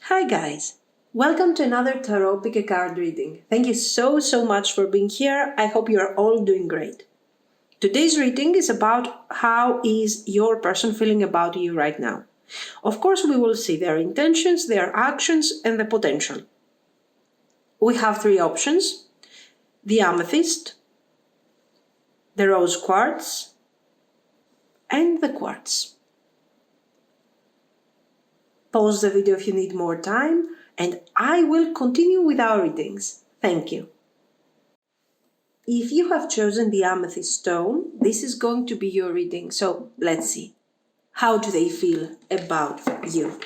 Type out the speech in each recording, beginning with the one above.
Hi guys! Welcome to another Tarot Pick a Card reading. Thank you so much for being here. I hope you are all doing great. Today's reading is about how is your person feeling about you right now. Of course, we will see their intentions, their actions, and the potential. We have three options: the amethyst, the rose quartz, and the quartz. Pause the video if you need more time, and I will continue with our readings. Thank you. If you have chosen the amethyst stone, this is going to be your reading. So let's see. How do they feel about you?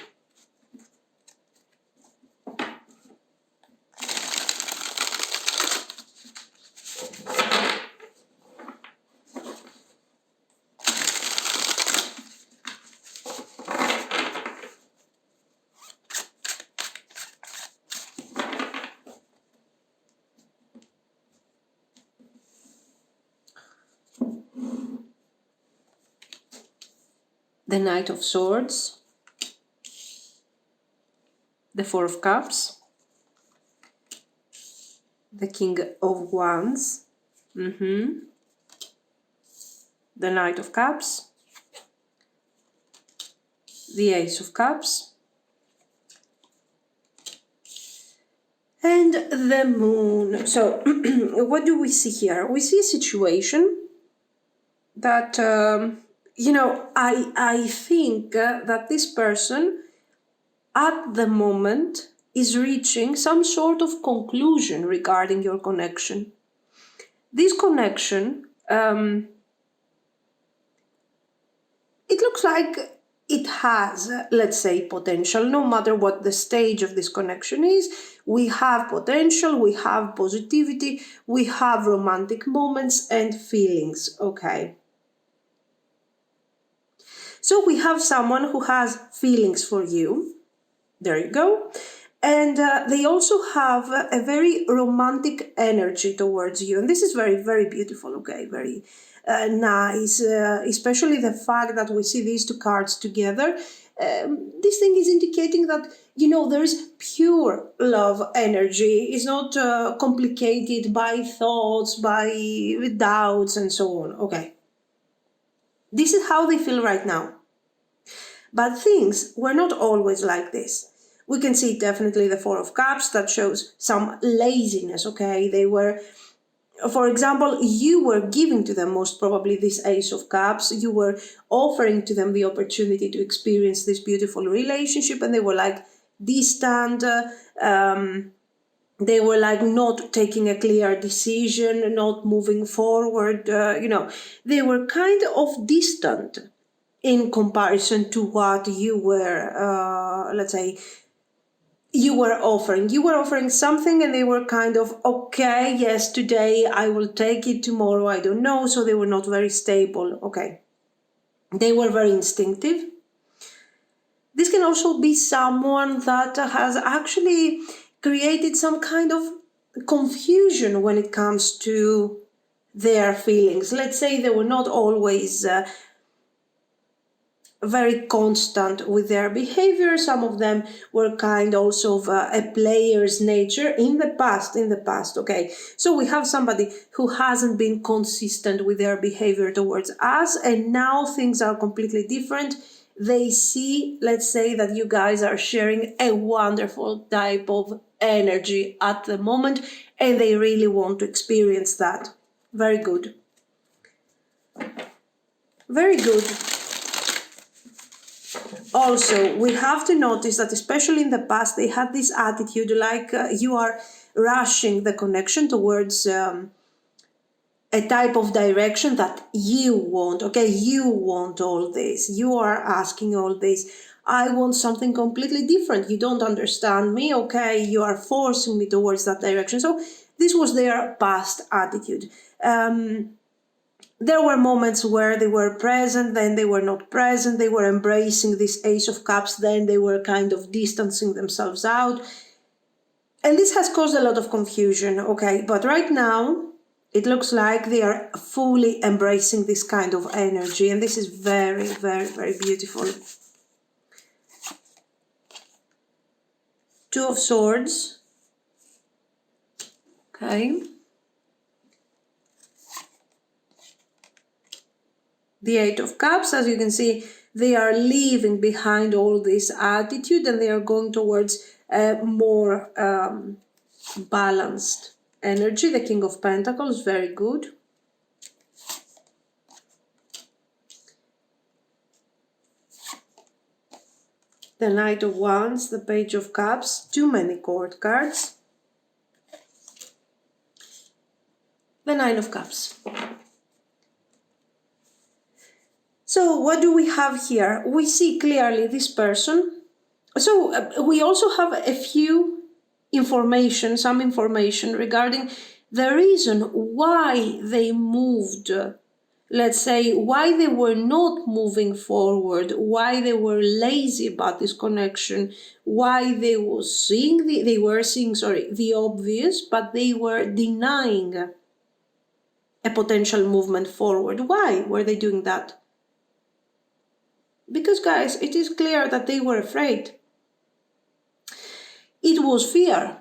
The Knight of Swords, the Four of Cups, the King of Wands, the Knight of Cups, the Ace of Cups, and the Moon. So what do we see here? We see a situation that, I think that this person at the moment is reaching some sort of conclusion regarding your connection. This connection, it looks like it has, let's say, potential. No matter what the stage of this connection is, we have potential, we have positivity, we have romantic moments and feelings, okay? So we have someone who has feelings for you. There you go. And they also have a very romantic energy towards you. And this is very beautiful, okay? Very nice, especially the fact that we see these two cards together. This thing is indicating that, there is pure love energy. It's not complicated by thoughts, by doubts, and so on, okay? This is how they feel right now. But things were not always like this. We can see definitely the Four of Cups that shows some laziness, okay? They were, for example, you were giving to them most probably this Ace of Cups. You were offering to them the opportunity to experience this beautiful relationship, and they were like distant. They were like not taking a clear decision, not moving forward. They were kind of distant in comparison to what you were, let's say, you were offering. You were offering something and they were kind of, okay, yes, today I will take it, tomorrow I don't know. So they were not very stable, okay. They were very instinctive. This can also be someone that has actually created some kind of confusion when it comes to their feelings. Let's say they were not always very constant with their behavior. Some of them were kind also of a player's nature in the past, okay? So we have somebody who hasn't been consistent with their behavior towards us, and now things are completely different. They see, let's say, that you guys are sharing a wonderful type of energy at the moment, and they really want to experience that. Very good. Very good. Also, we have to notice that especially in the past, they had this attitude like you are rushing the connection towards a type of direction that you want. Okay, you want all this. You are asking all this. I want something completely different. You don't understand me. Okay, you are forcing me towards that direction. So this was their past attitude. There were moments where they were present, then they were not present, they were embracing this Ace of Cups, then they were kind of distancing themselves out. And this has caused a lot of confusion, okay? But right now, it looks like they are fully embracing this kind of energy, and this is very beautiful. Two of Swords. Okay. The Eight of Cups, as you can see, they are leaving behind all this attitude and they are going towards a more balanced energy. The King of Pentacles, very good. The Knight of Wands, the Page of Cups, too many court cards. The Nine of Cups. So what do we have here? We see clearly this person. So we also have a few information, some information regarding the reason why they moved. Let's say why they were not moving forward, why they were lazy about this connection, why they were seeing the obvious, but they were denying a potential movement forward. Why were they doing that? Because, guys, it is clear that they were afraid. It was fear.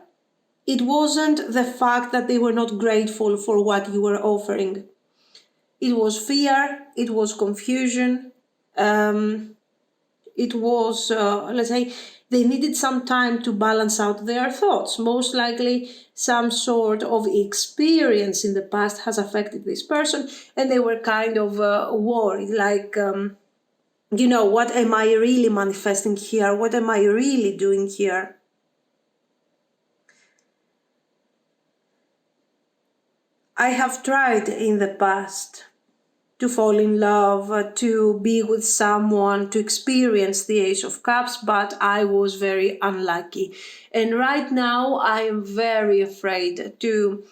It wasn't the fact that they were not grateful for what you were offering. It was fear, it was confusion, it was, let's say, they needed some time to balance out their thoughts. Most likely some sort of experience in the past has affected this person and they were kind of worried, like, you know, what am I really manifesting here? What am I really doing here? I have tried in the past to fall in love, to be with someone, to experience the Ace of Cups, but I was very unlucky. And right now I am very afraid to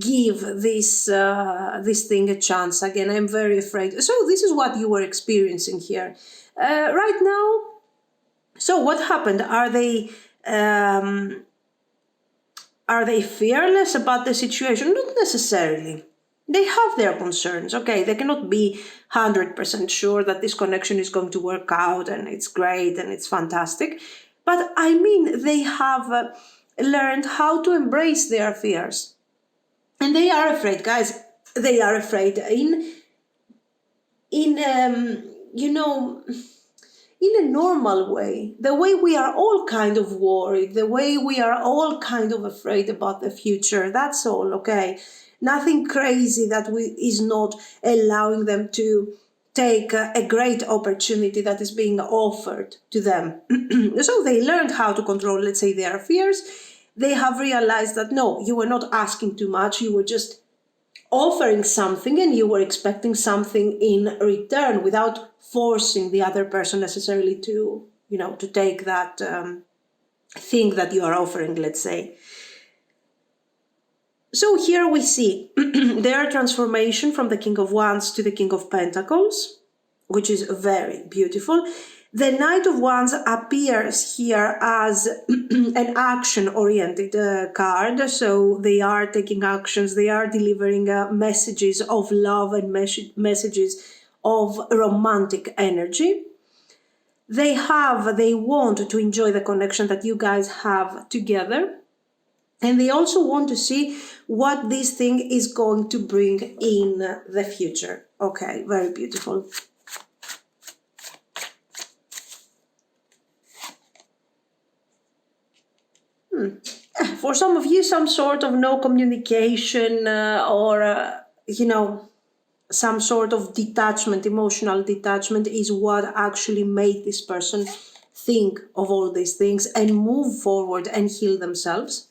give this thing a chance again. I'm very afraid. So this is what you were experiencing here. Right now, so what happened? Are they fearless about the situation? Not necessarily. They have their concerns, okay? They cannot be 100% sure that this connection is going to work out and it's great and it's fantastic. But I mean, they have learned how to embrace their fears. And they are afraid, guys. They are afraid you know, in a normal way, the way we are all kind of worried, the way we are all kind of afraid about the future, that's all, okay? Nothing crazy that is not allowing them to take a great opportunity that is being offered to them. So they learned how to control, let's say, their fears. They have realized that, no, you were not asking too much, you were just offering something and you were expecting something in return without forcing the other person necessarily to, you know, to take that thing that you are offering, let's say. So here we see their transformation from the King of Wands to the King of Pentacles, which is very beautiful. The Knight of Wands appears here as an action-oriented card. So they are taking actions, they are delivering messages of love and messages of romantic energy. They want to enjoy the connection that you guys have together. And they also want to see what this thing is going to bring in the future. Okay, very beautiful. For some of you, some sort of no communication or, you know, some sort of detachment, emotional detachment is what actually made this person think of all these things and move forward and heal themselves.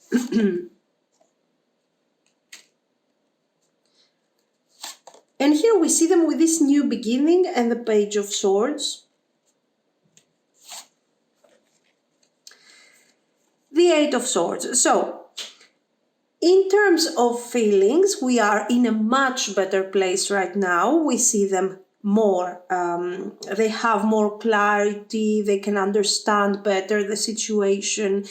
And here we see them with this new beginning and the Page of Swords. The Eight of Swords. So, in terms of feelings, we are in a much better place right now. We see them more. They have more clarity. They can understand better the situation,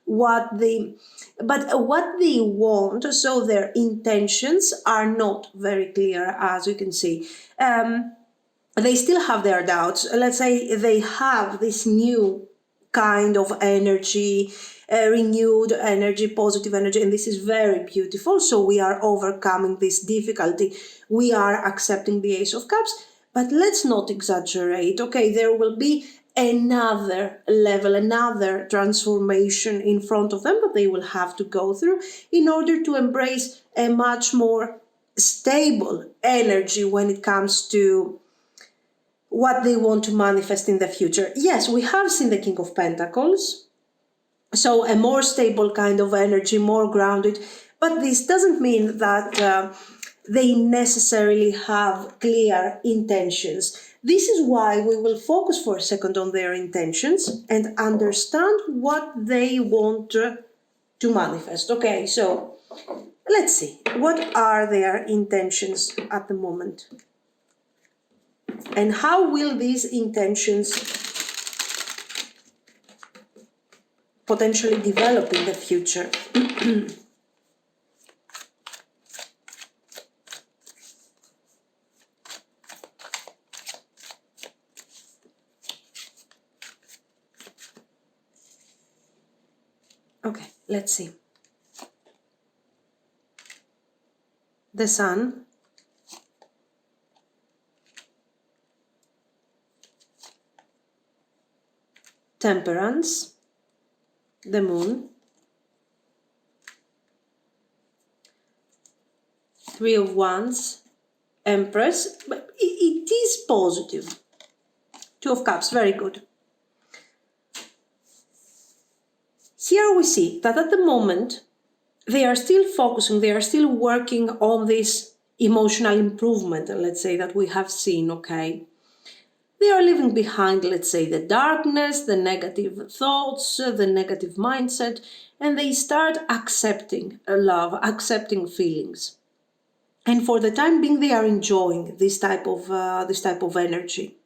what they want. So their intentions are not very clear, as you can see. They still have their doubts. Let's say they have this new kind of energy, renewed energy, positive energy, and this is very beautiful. So we are overcoming this difficulty. We are accepting the Ace of Cups, but let's not exaggerate. Okay, there will be another level, another transformation in front of them that they will have to go through in order to embrace a much more stable energy when it comes to what they want to manifest in the future. Yes, we have seen the King of Pentacles, so a more stable kind of energy, more grounded, but this doesn't mean that they necessarily have clear intentions. This is why we will focus for a second on their intentions and understand what they want to manifest. Okay, so let's see. What are their intentions at the moment? And how will these intentions potentially develop in the future? Okay, let's see. The Sun, Temperance, the Moon, Three of Wands, Empress, but it is positive. Two of Cups, very good. Here we see that at the moment, they are still focusing, they are still working on this emotional improvement, let's say, that we have seen, okay? They are leaving behind, let's say, the darkness, the negative thoughts, the negative mindset, and they start accepting love, accepting feelings. And for the time being, they are enjoying this type of energy.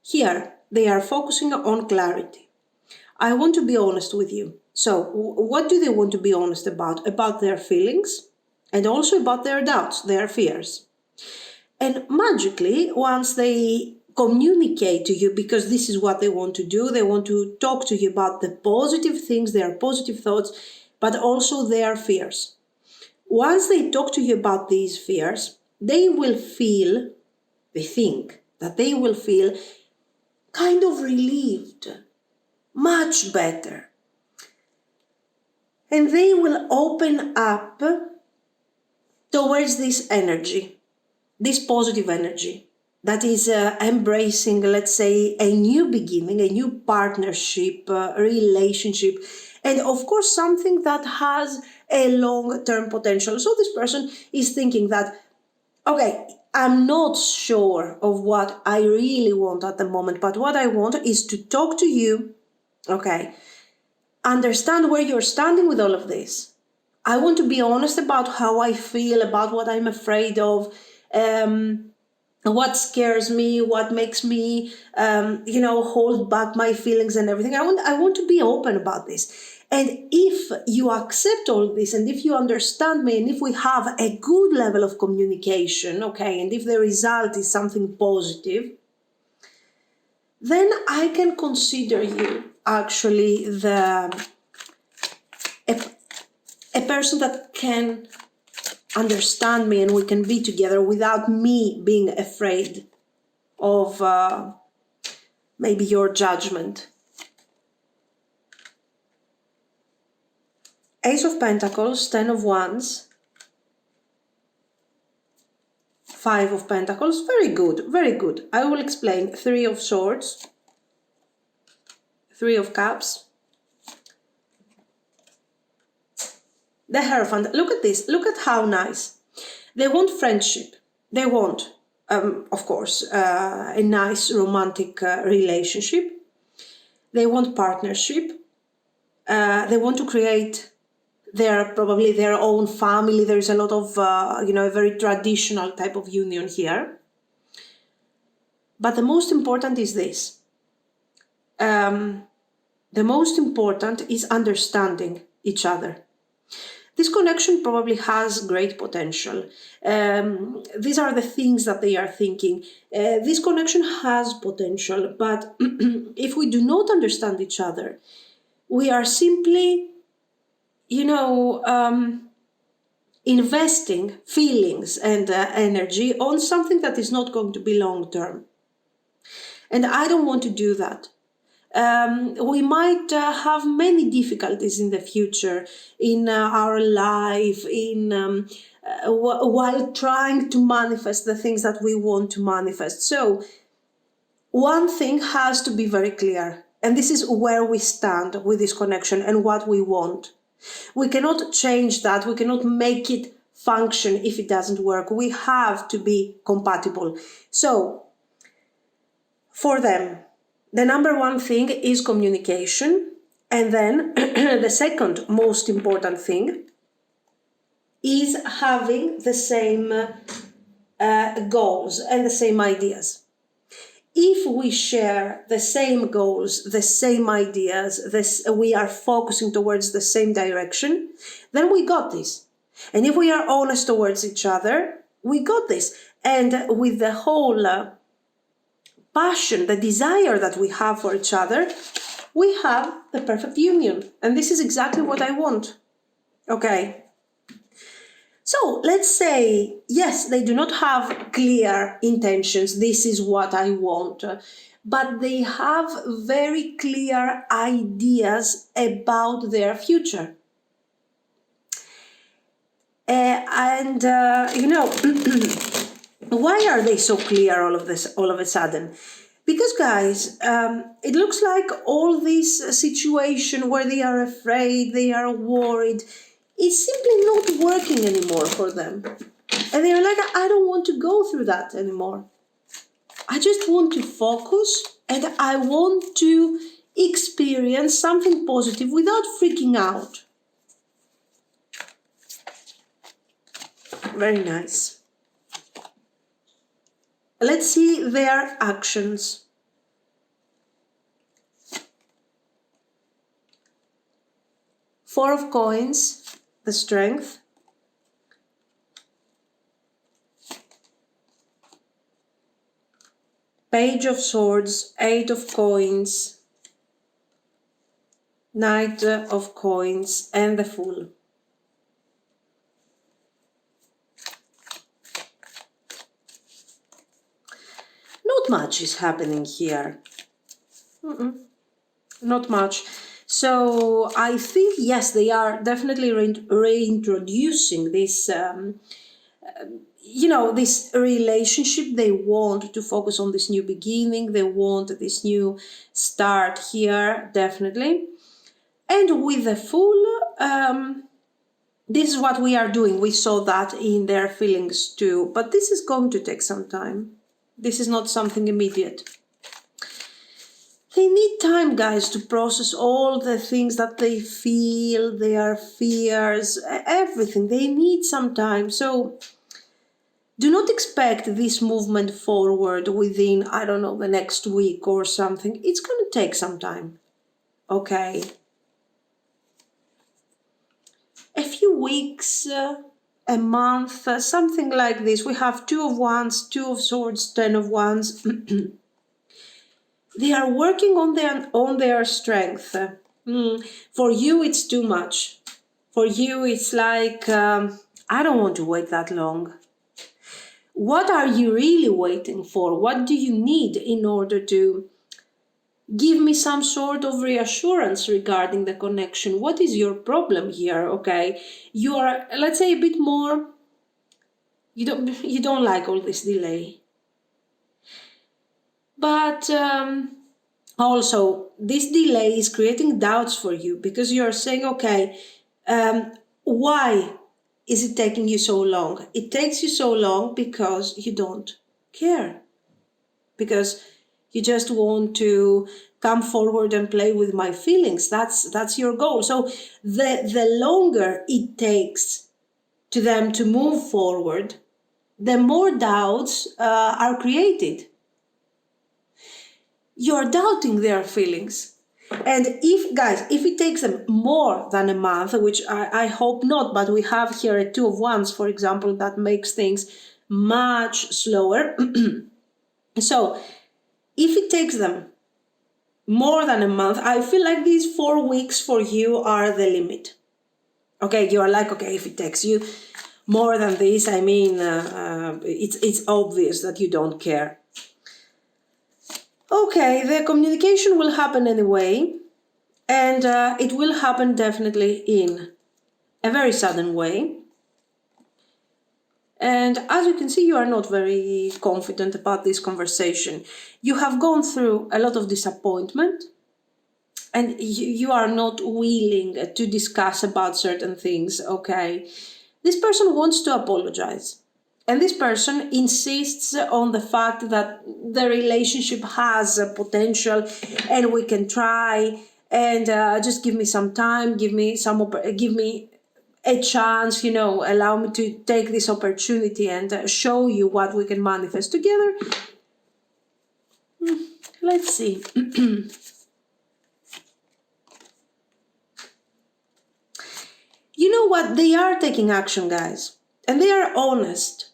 Here, they are focusing on clarity. I want to be honest with you. So, what do they want to be honest about? About their feelings and also about their doubts, their fears. And magically, once they communicate to you, because this is what they want to do, they want to talk to you about the positive things, their positive thoughts, but also their fears. Once they talk to you about these fears, they think that they will feel kind of relieved, much better. And they will open up towards this energy, this positive energy that is embracing, let's say, a new beginning, a new partnership, relationship, and of course something that has a long-term potential. So this person is thinking that, okay, I'm not sure of what I really want at the moment, but what I want is to talk to you, okay, understand where you're standing with all of this. I want to be honest about how I feel, about what I'm afraid of, what scares me, what makes me, hold back my feelings and everything. I want to be open about this. And if you accept all this, and if you understand me, and if we have a good level of communication, okay, and if the result is something positive, then I can consider you actually a person that can understand me, and we can be together without me being afraid of maybe your judgment. Ace of Pentacles, Ten of Wands, Five of Pentacles, very good, very good. I will explain. Three of Swords, Three of Cups, the Hierophant. Look at this, look at how nice. They want friendship, they want, of course, a nice romantic relationship. They want partnership. They want to create probably their own family. There's a lot of, a very traditional type of union here. But the most important is this. The most important is understanding each other. This connection probably has great potential. These are the things that they are thinking. This connection has potential, but if we do not understand each other, we are simply, investing feelings and energy on something that is not going to be long term. And I don't want to do that. We might have many difficulties in the future in our life, while trying to manifest the things that we want to manifest. So one thing has to be very clear, and this is where we stand with this connection and what we want. We cannot change that. We cannot make it function if it doesn't work. We have to be compatible. So for them, the number one thing is communication. And then the second most important thing is having the same goals and the same ideas. If we share the same goals, the same ideas, we are focusing towards the same direction, then we got this. And if we are honest towards each other, we got this. And with the whole passion, the desire that we have for each other, we have the perfect union. And this is exactly what I want. Okay. So let's say, yes, they do not have clear intentions. This is what I want. But they have very clear ideas about their future. Why are they so clear all of a sudden? Because, guys, it looks like all this situation where they are afraid, they are worried, is simply not working anymore for them. And they're like, I don't want to go through that anymore. I just want to focus and I want to experience something positive without freaking out. Very nice. Let's see their actions. Four of Coins, the Strength. Page of Swords, Eight of Coins, Knight of Coins, and the Fool. Not much is happening here. Not much. So I think, yes, they are definitely reintroducing this, this relationship. They want to focus on this new beginning. They want this new start here, definitely. And with the Fool, this is what we are doing. We saw that in their feelings too. But this is going to take some time. This is not something immediate. They need time, guys, to process all the things that they feel, their fears, everything. They need some time. So do not expect this movement forward within, I don't know, the next week or something. It's going to take some time. Okay. A few weeks, a month, something like this. We have Two of Wands, Two of Swords, Ten of Wands. They are working on their strength. For you, it's too much. For you, it's like, I don't want to wait that long. What are you really waiting for? What do you need in order to give me some sort of reassurance regarding the connection? What is your problem here? Okay, you are, let's say, a bit more, you don't like all this delay. But also, this delay is creating doubts for you because you're saying, okay, why is it taking you so long? It takes you so long because you don't care. Because you just want to come forward and play with my feelings. That's your goal. So the longer it takes to them to move forward, the more doubts are created. You're doubting their feelings. And if, guys, if it takes them more than a month, which I hope not, but we have here a 2 of Wands, for example, that makes things much slower. So if it takes them more than a month, I feel like these 4 weeks for you are the limit. Okay, you are like, okay, if it takes you more than this, I mean, it's obvious that you don't care. Okay, the communication will happen anyway, and it will happen definitely in a very sudden way. And as you can see, you are not very confident about this conversation. You have gone through a lot of disappointment, and you are not willing to discuss about certain things, okay? This person wants to apologize. And this person insists on the fact that the relationship has a potential and we can try, and just give me some time, give me a chance, you know, allow me to take this opportunity and show you what we can manifest together. Let's see. You know what? They are taking action, guys, and they are honest.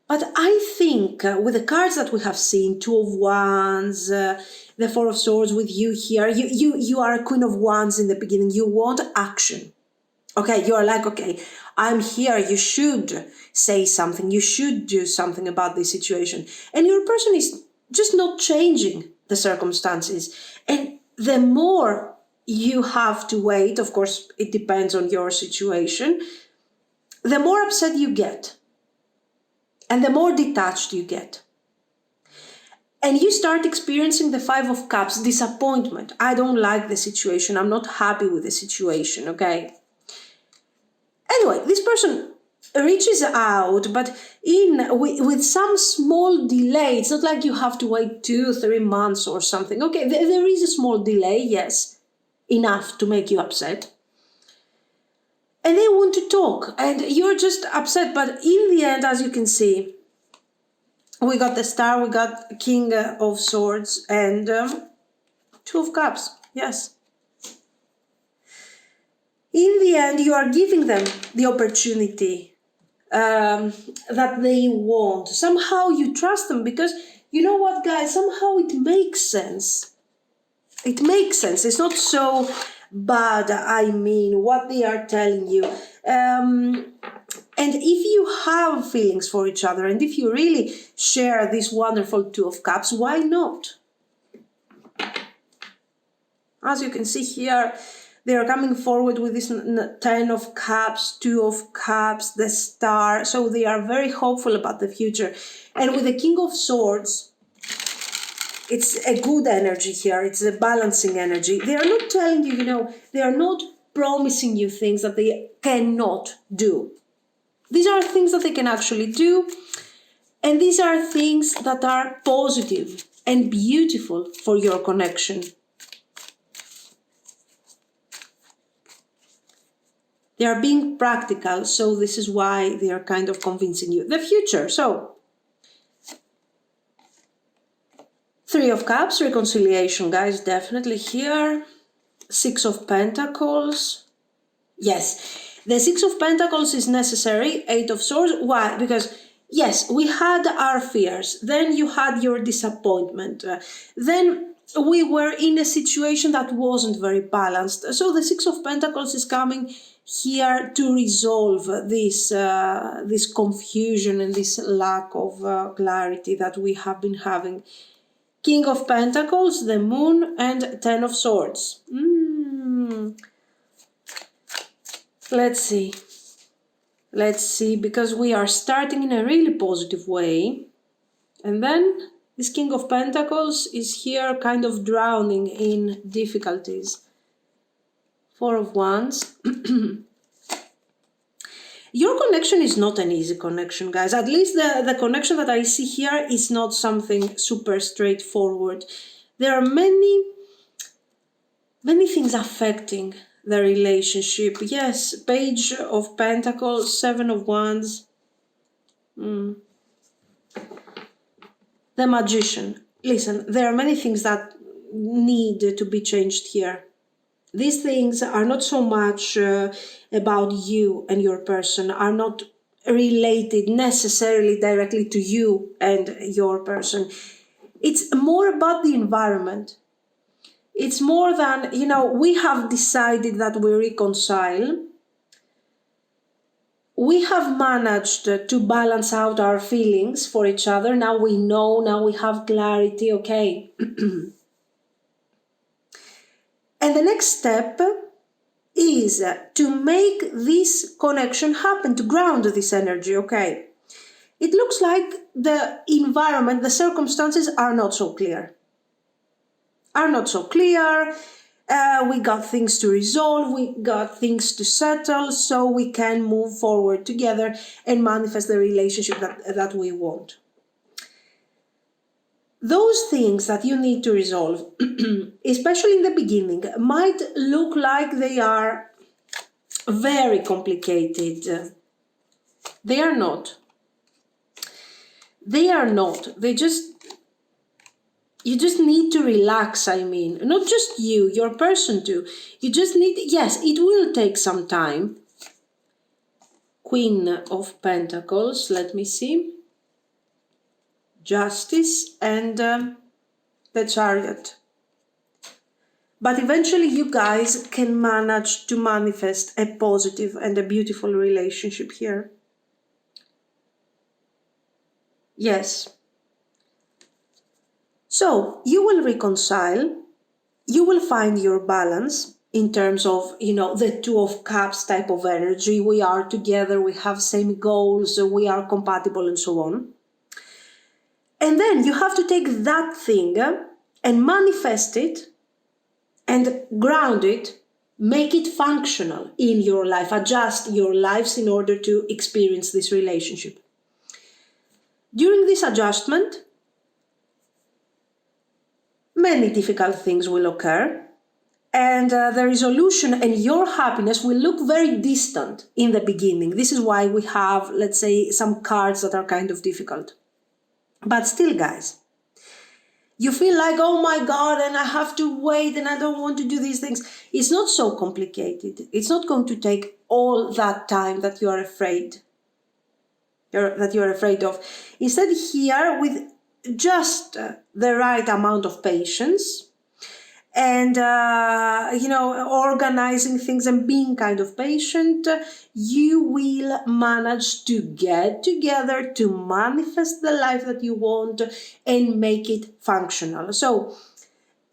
But I think with the cards that we have seen, 2 of Wands, the 4 of Swords with you here, you are a Queen of Wands in the beginning. You want action. Okay, you are like, okay, I'm here. You should say something. You should do something about this situation. And your person is just not changing the circumstances. And the more you have to wait, of course, it depends on your situation, the more upset you get. And the more detached you get. And you start experiencing the 5 of Cups, disappointment. I don't like the situation. I'm not happy with the situation, okay? Anyway, this person reaches out, but with some small delay. It's not like you have to wait 2-3 months or something. Okay, there is a small delay, yes, enough to make you upset. And they want to talk, and you're just upset. But in the end, as you can see, we got the Star, we got King of Swords, and 2 of Cups. Yes. In the end, you are giving them the opportunity that they want. Somehow you trust them, because you know what, guys? Somehow it makes sense. It makes sense. It's not so bad, I mean, what they are telling you. And if you have feelings for each other, and if you really share this wonderful 2 of Cups, why not? As you can see here, they are coming forward with this 10 of Cups, 2 of Cups, the Star. So they are very hopeful about the future. And with the King of Swords, it's a good energy here. It's a balancing energy. They are not telling you, you know, they are not promising you things that they cannot do. These are things that they can actually do. And these are things that are positive and beautiful for your connection. They are being practical, so this is why they are kind of convincing you. The future, so 3 of Cups, reconciliation, guys, definitely here. 6 of Pentacles. Yes, the 6 of Pentacles is necessary. 8 of Swords. Why? Because, yes, we had our fears. Then you had your disappointment. Then we were in a situation that wasn't very balanced. So the 6 of Pentacles is coming here to resolve this confusion and this lack of clarity that we have been having. King of Pentacles, the Moon, and 10 of Swords. Let's see. Let's see, because we are starting in a really positive way. And then this King of Pentacles is here kind of drowning in difficulties. 4 of Wands. Your connection is not an easy connection, guys. At least the connection that I see here is not something super straightforward. There are many things affecting the relationship. Yes, Page of Pentacles, 7 of Wands. The Magician. Listen, there are many things that need to be changed here. These things are not so much about you and your person, are not related necessarily directly to you and your person. It's more about the environment. It's more than, we have decided that we reconcile. We have managed to balance out our feelings for each other. Now we know, now we have clarity, okay. And the next step is to make this connection happen, to ground this energy, okay. It looks like the environment, the circumstances are not so clear. We got things to resolve, we got things to settle, so we can move forward together and manifest the relationship that we want. Those things that you need to resolve, especially in the beginning, might look like they are very complicated. They are not. You just need to relax, not just you, your person too. You just need, yes, it will take some time. Queen of Pentacles, let me see. Justice and the Chariot. But eventually you guys can manage to manifest a positive and a beautiful relationship here. Yes. So you will reconcile, you will find your balance in terms of, the Two of Cups type of energy. We are together, we have same goals, we are compatible and so on. And then you have to take that thing and manifest it and ground it, make it functional in your life, adjust your lives in order to experience this relationship. During this adjustment, many difficult things will occur, and the resolution and your happiness will look very distant in the beginning. This is why we have, let's say, some cards that are kind of difficult. But still, guys, you feel like, oh my God, and I have to wait and I don't want to do these things. It's not so complicated. It's not going to take all that time that you are afraid. That you're afraid of. Instead, here, with just the right amount of patience and, organizing things and being kind of patient, you will manage to get together to manifest the life that you want and make it functional. So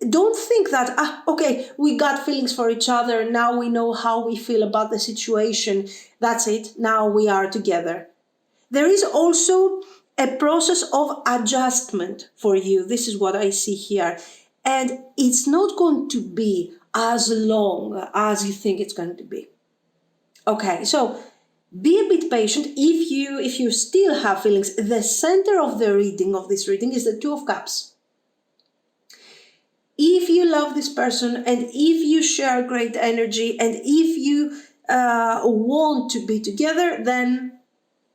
don't think that, okay, we got feelings for each other. Now we know how we feel about the situation. That's it. Now we are together. There is also a process of adjustment for you. This is what I see here. And it's not going to be as long as you think it's going to be. Okay, so be a bit patient. If you still have feelings, the center of the reading, of this reading, is the Two of Cups. If you love this person and if you share great energy and if you want to be together, then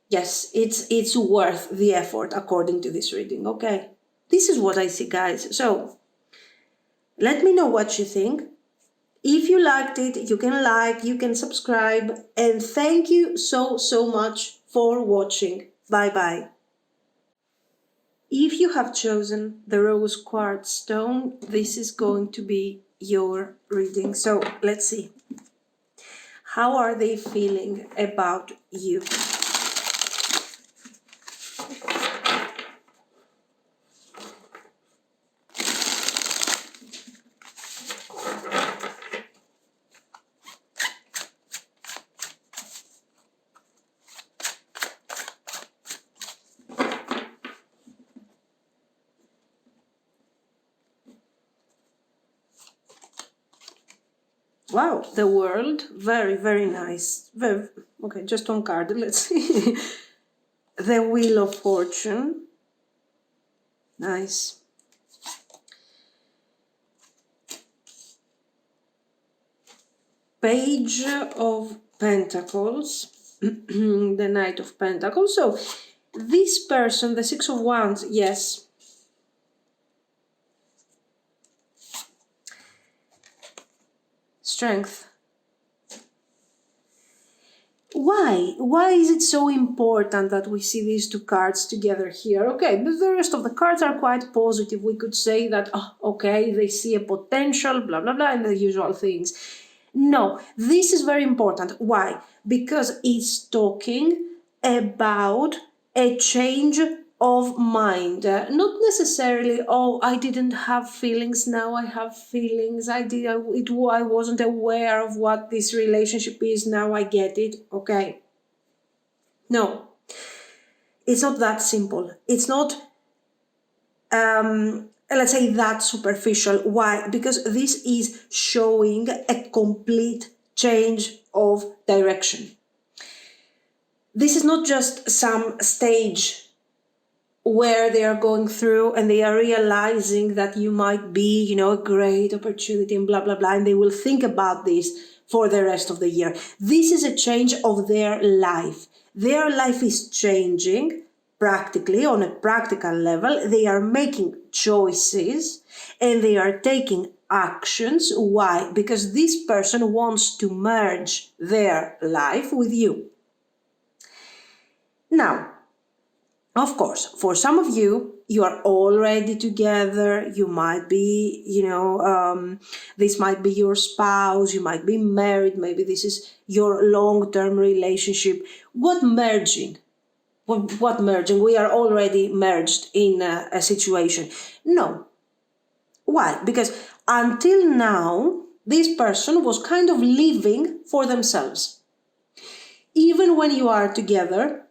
yes, it's worth the effort according to this reading, okay? This is what I see, guys. So let me know what you think. If you liked it, you can like, you can subscribe, and thank you so much for watching. Bye-bye. If you have chosen the rose quartz stone, this is going to be your reading. So let's see. How are they feeling about you? Wow, the World, very nice. Okay, just one card, let's see. The Wheel of Fortune, nice. Page of Pentacles, the Knight of Pentacles. So this person, the Six of Wands, yes. Strength. Why? Why is it so important that we see these two cards together here? Okay, but the rest of the cards are quite positive. We could say that, oh, okay, they see a potential, blah, blah, blah, and the usual things. No, this is very important. Why? Because it's talking about a change of mind. Not necessarily, oh, I didn't have feelings, now I have feelings. I wasn't aware of what this relationship is, now I get it. Okay. No, it's not that simple. It's not let's say that superficial. Why? Because this is showing a complete change of direction. This is not just some stage where they are going through and they are realizing that you might be, a great opportunity and blah, blah, blah, and they will think about this for the rest of the year. This is a change of their life. Their life is changing practically, on a practical level. They are making choices and they are taking actions. Why? Because this person wants to merge their life with you. Now, of course, for some of you, you are already together. You might be, this might be your spouse. You might be married. Maybe this is your long-term relationship. What merging? What merging? We are already merged in a situation. No. Why? Because until now, this person was kind of living for themselves. Even when you are together,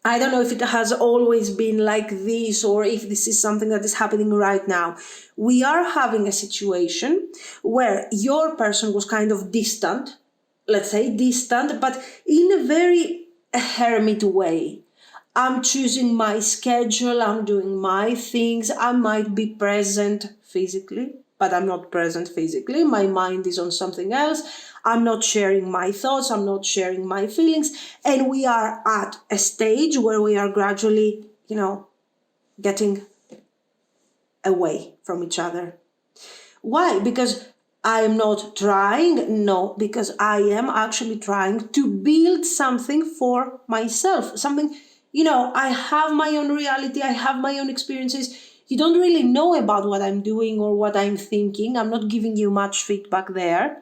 I don't know if it has always been like this or if this is something that is happening right now. We are having a situation where your person was kind of distant, let's say distant, but in a very hermit way. I'm choosing my schedule, I'm doing my things, I might be present physically, but I'm not present physically. My mind is on something else. I'm not sharing my thoughts, I'm not sharing my feelings, and we are at a stage where we are gradually, getting away from each other. Why? Because I am not trying? No, because I am actually trying to build something for myself, something, I have my own reality, I have my own experiences. You don't really know about what I'm doing or what I'm thinking. I'm not giving you much feedback there.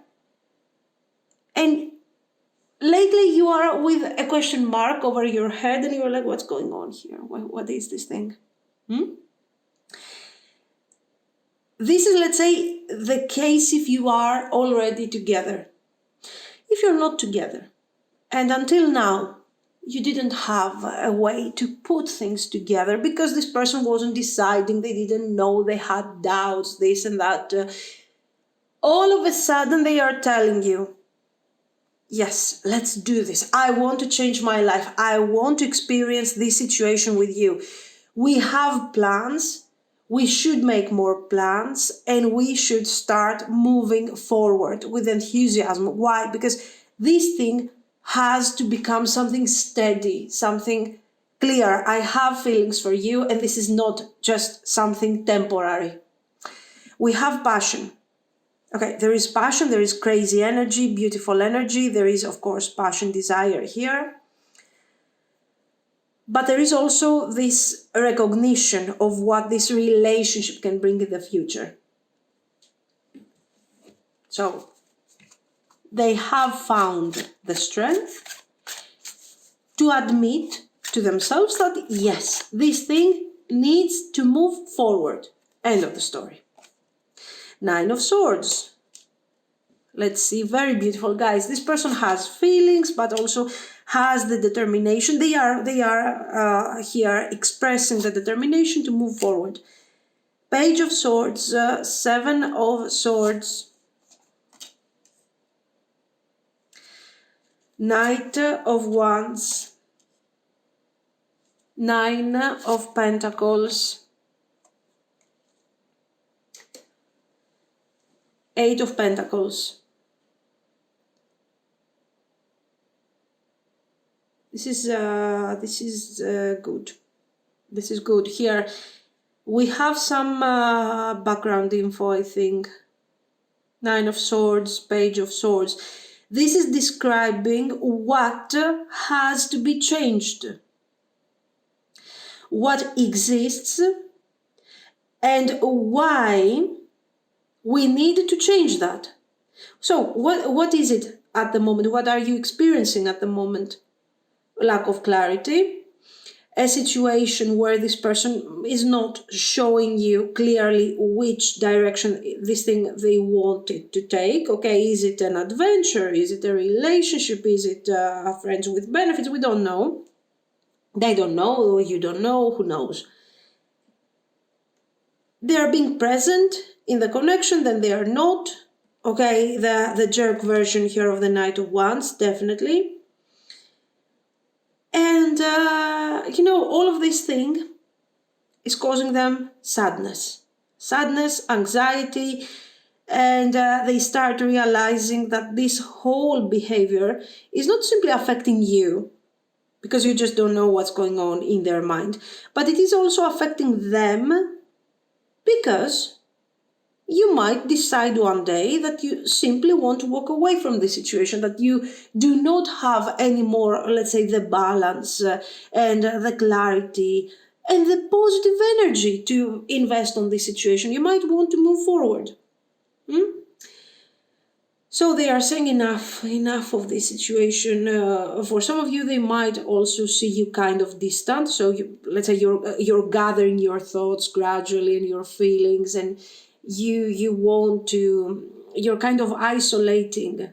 And lately you are with a question mark over your head and you're like, what's going on here? What is this thing? This is, let's say, the case if you are already together. If you're not together, and until now, you didn't have a way to put things together because this person wasn't deciding, they didn't know, they had doubts, this and that. All of a sudden, they are telling you, yes, let's do this. I want to change my life. I want to experience this situation with you. We have plans. We should make more plans and we should start moving forward with enthusiasm. Why? Because this thing has to become something steady, something clear. I have feelings for you and this is not just something temporary. We have passion. Okay, there is passion, there is crazy energy, beautiful energy. There is, of course, passion, desire here. But there is also this recognition of what this relationship can bring in the future. So, they have found the strength to admit to themselves that, yes, this thing needs to move forward. End of the story. 9 of Swords. Let's see, very beautiful, guys. This person has feelings, but also has the determination. They are here expressing the determination to move forward. Page of Swords, 7 of Swords, Knight of Wands, 9 of Pentacles, 8 of Pentacles. This is good. This is good. Here we have some background info, I think. Nine of Swords, Page of Swords. This is describing what has to be changed, what exists, and why we need to change that. So what is it at the moment? What are you experiencing at the moment? Lack of clarity, a situation where this person is not showing you clearly which direction this thing they wanted to take. Okay, is it an adventure? Is it a relationship? Is it friends with benefits? We don't know. They don't know, you don't know, who knows? They are being present in the connection, then they are not. Okay, the jerk version here of the Knight of Wands, definitely. And, all of this thing is causing them sadness, anxiety, and they start realizing that this whole behavior is not simply affecting you, because you just don't know what's going on in their mind, but it is also affecting them, because you might decide one day that you simply want to walk away from the situation, that you do not have any more, let's say, the balance and the clarity and the positive energy to invest on this situation. You might want to move forward. So they are saying enough of this situation. For some of you, they might also see you kind of distant. So let's say you're gathering your thoughts gradually and your feelings, and you're kind of isolating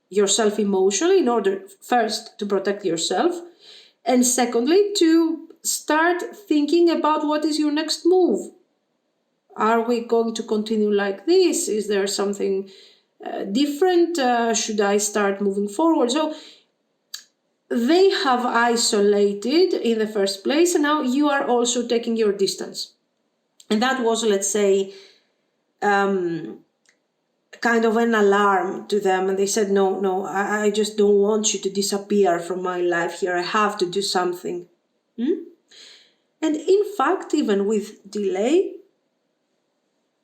yourself emotionally in order, first, to protect yourself, and secondly, to start thinking about what is your next move. Are we going to continue like this? Is there something different? Should I start moving forward? So they have isolated in the first place, and now you are also taking your distance. And that was, let's say, kind of an alarm to them, and they said, no, I just don't want you to disappear from my life here. I have to do something. And in fact, even with delay,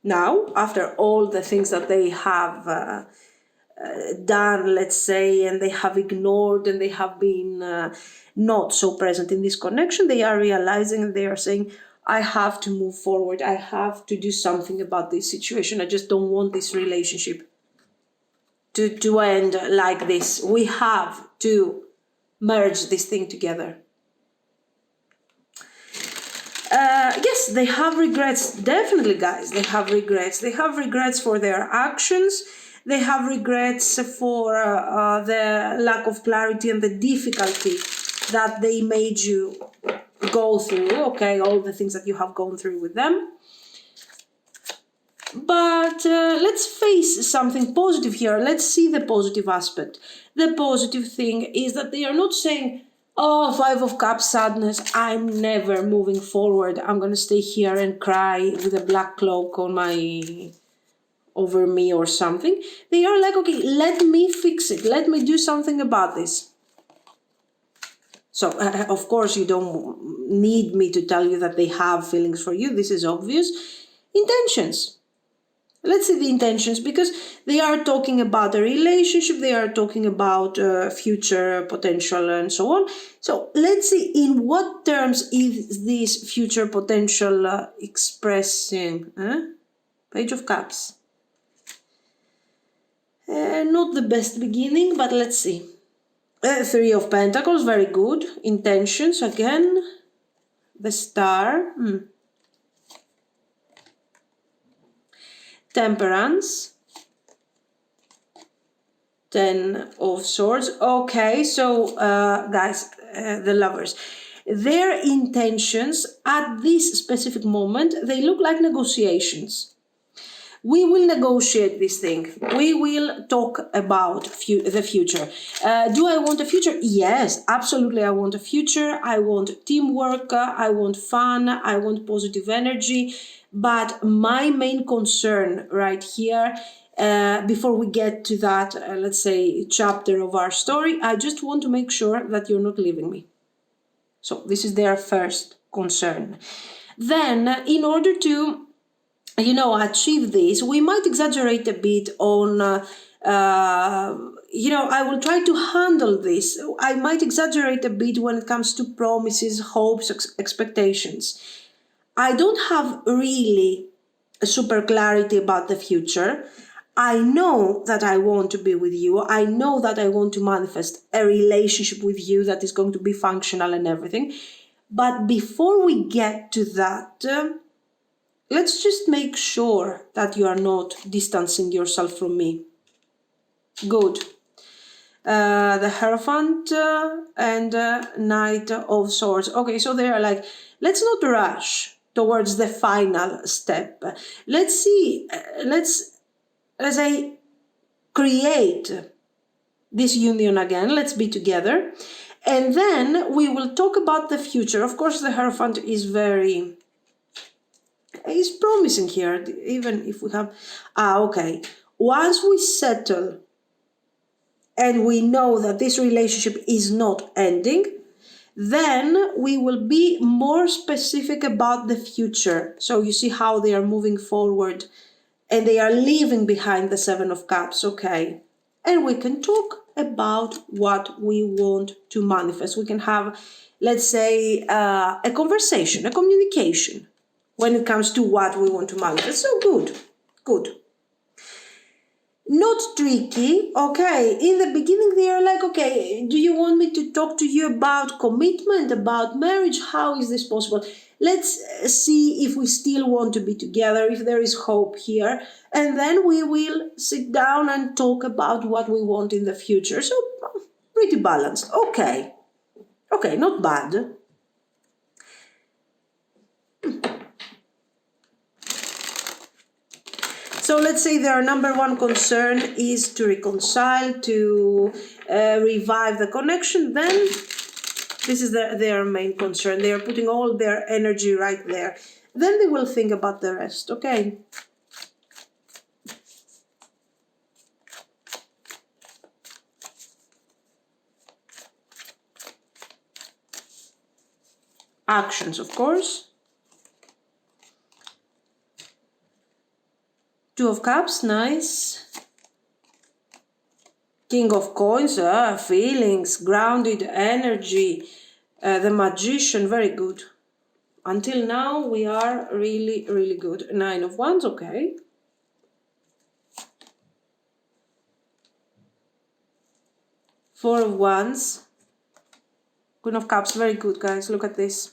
now, after all the things that they have done, let's say, and they have ignored, and they have been not so present in this connection, they are realizing, and they are saying, I have to move forward. I have to do something about this situation. I just don't want this relationship to end like this. We have to merge this thing together. Yes, they have regrets. Definitely, guys, they have regrets. They have regrets for their actions. They have regrets for the lack of clarity and the difficulty that they made you go through. Okay, all the things that you have gone through with them. But let's face something positive here. Let's see the positive aspect. The positive thing is that they are not saying, oh, Five of Cups, sadness, I'm never moving forward. I'm going to stay here and cry with a black cloak over me or something. They are like, okay, let me fix it. Let me do something about this. So, of course, you don't need me to tell you that they have feelings for you. This is obvious. Intentions. Let's see the intentions, because they are talking about a relationship, they are talking about future potential and so on. So let's see in what terms is this future potential expressing. Page of Cups. Not the best beginning, but let's see. Three of Pentacles, very good. Intentions again. The Star. Temperance. Ten of Swords. Okay, so guys, the Lovers, their intentions at this specific moment, they look like negotiations. We will negotiate this thing. We will talk about the future. Do I want a future? Yes, absolutely. I want a future. I want teamwork. I want fun. I want positive energy. But my main concern right here, before we get to that, let's say, chapter of our story, I just want to make sure that you're not leaving me. So this is their first concern. Then, in order to achieve this. We might exaggerate a bit on, I will try to handle this. I might exaggerate a bit when it comes to promises, hopes, expectations. I don't have really a super clarity about the future. I know that I want to be with you. I know that I want to manifest a relationship with you that is going to be functional and everything. But before we get to that, let's just make sure that you are not distancing yourself from me. Good. The Hierophant and Knight of Swords. Okay, so they are like, let's not rush towards the final step. Let's see, let's say, create this union again. Let's be together. And then we will talk about the future. Of course, the Hierophant is promising here, even if we have, okay. Once we settle and we know that this relationship is not ending, then we will be more specific about the future. So you see how they are moving forward and they are leaving behind the Seven of Cups, okay? And we can talk about what we want to manifest. We can have, let's say, a conversation, a communication when it comes to what we want to manifest. So good. Not tricky, okay? In the beginning, they are like, okay, do you want me to talk to you about commitment, about marriage? How is this possible? Let's see if we still want to be together, if there is hope here. And then we will sit down and talk about what we want in the future. So, pretty balanced. Okay, not bad. So let's say their number one concern is to reconcile, to revive the connection. Then this is their main concern. They are putting all their energy right there. Then they will think about the rest, okay? Actions, of course. Two of Cups, nice. King of Coins, feelings, grounded energy. The Magician, very good. Until now, we are really, really good. Nine of Wands, okay. Four of Wands. Queen of Cups, very good, guys. Look at this.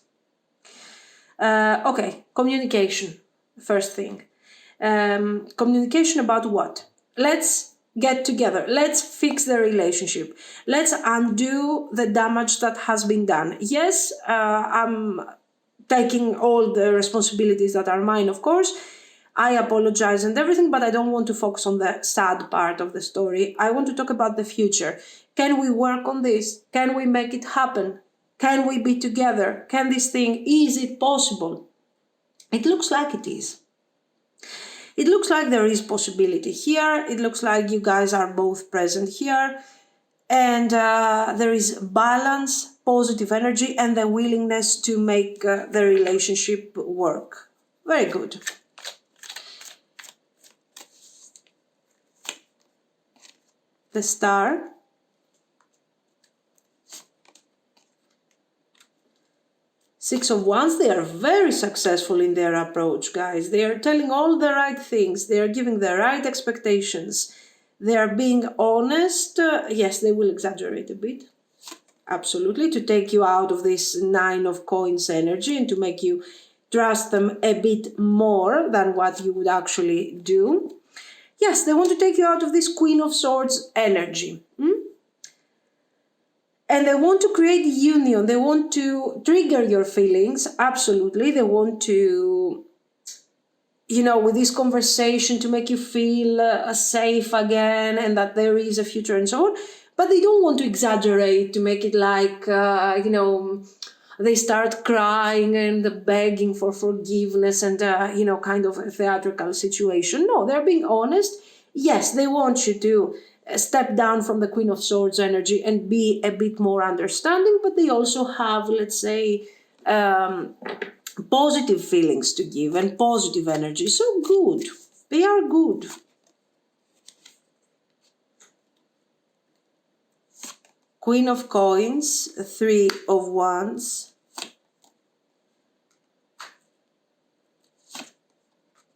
Okay, communication, first thing. Communication about what? Let's get together. Let's fix the relationship. Let's undo the damage that has been done. Yes, I'm taking all the responsibilities that are mine, of course. I apologize and everything, but I don't want to focus on the sad part of the story. I want to talk about the future. Can we work on this? Can we make it happen? Can we be together? Can this thing, is it possible? It looks like it is. It looks like there is possibility here. It looks like you guys are both present here. And there is balance, positive energy, and the willingness to make the relationship work. Very good. The Star. Six of Wands, they are very successful in their approach, guys. They are telling all the right things. They are giving the right expectations. They are being honest. Yes, they will exaggerate a bit. Absolutely. To take you out of this Nine of Coins energy and to make you trust them a bit more than what you would actually do. Yes, they want to take you out of this Queen of Swords energy. And they want to create union. They want to trigger your feelings. Absolutely. They want to, with this conversation to make you feel safe again and that there is a future and so on. But they don't want to exaggerate to make it like, they start crying and begging for forgiveness and, kind of a theatrical situation. No, they're being honest. Yes, they want you to step down from the Queen of Swords energy and be a bit more understanding, but they also have, let's say, positive feelings to give and positive energy. So good. They are good. Queen of Coins, Three of Wands.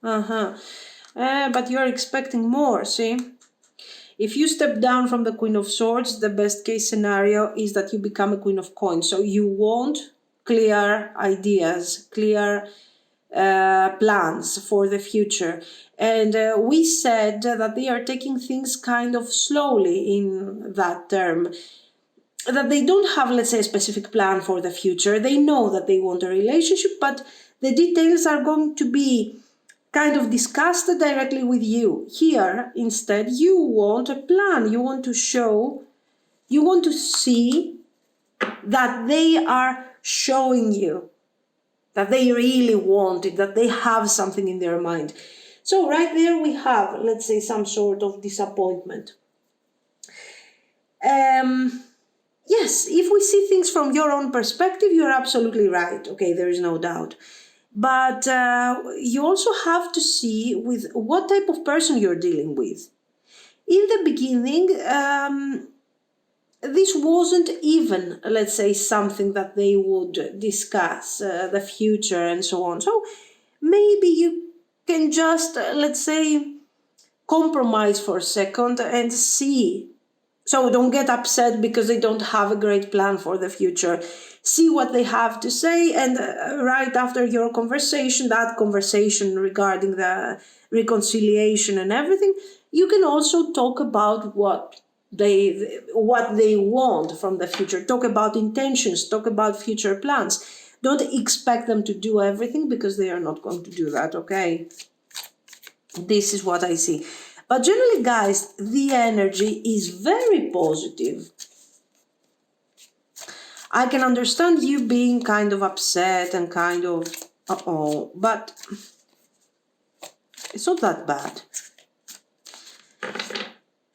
But you're expecting more, see? If you step down from the Queen of Swords, the best case scenario is that you become a Queen of Coins. So you want clear ideas, clear plans for the future. And we said that they are taking things kind of slowly in that term. That they don't have, let's say, a specific plan for the future. They know that they want a relationship, but the details are going to be kind of discussed directly with you. Here, instead, you want a plan. You want to show, you want to see that they are showing you that they really want it, that they have something in their mind. So right there we have, let's say, some sort of disappointment. Yes, if we see things from your own perspective, you're absolutely right. Okay, there is no doubt. But you also have to see with what type of person you're dealing with. In the beginning, this wasn't even, let's say, something that they would discuss, the future and so on. So maybe you can just, let's say, compromise for a second and see. So don't get upset because they don't have a great plan for the future. See what they have to say, and right after your conversation, that conversation regarding the reconciliation and everything, you can also talk about what they want from the future. Talk about intentions, talk about future plans. Don't expect them to do everything because they are not going to do that, okay? This is what I see. But generally, guys, the energy is very positive. I can understand you being kind of upset and kind of, but it's not that bad.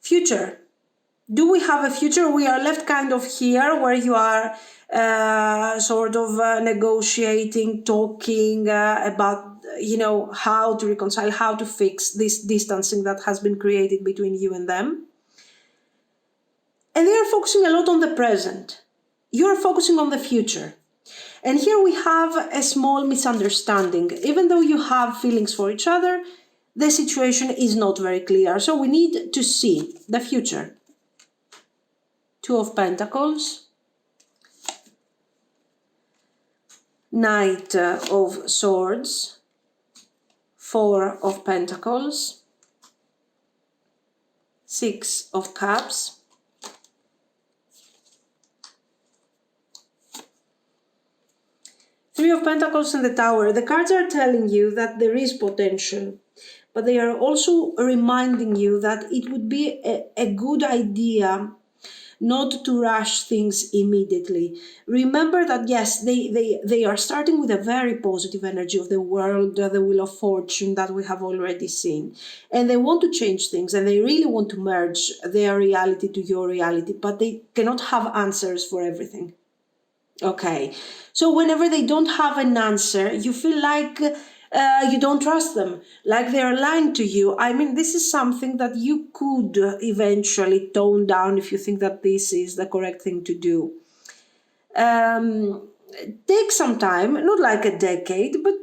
Future. Do we have a future? We are left kind of here where you are sort of negotiating, talking about, how to reconcile, how to fix this distancing that has been created between you and them. And they are focusing a lot on the present. You're focusing on the future. And here we have a small misunderstanding. Even though you have feelings for each other, the situation is not very clear. So we need to see the future. Two of Pentacles. Knight of Swords. Four of Pentacles. Six of Cups. Three of Pentacles and the Tower. The cards are telling you that there is potential, but they are also reminding you that it would be a good idea not to rush things immediately. Remember that, yes, they are starting with a very positive energy of the world, the Wheel of Fortune that we have already seen. And they want to change things, and they really want to merge their reality to your reality, but they cannot have answers for everything. Okay, so whenever they don't have an answer, you feel like you don't trust them, like they're lying to you. I mean, this is something that you could eventually tone down if you think that this is the correct thing to do. Take some time, not like a decade, but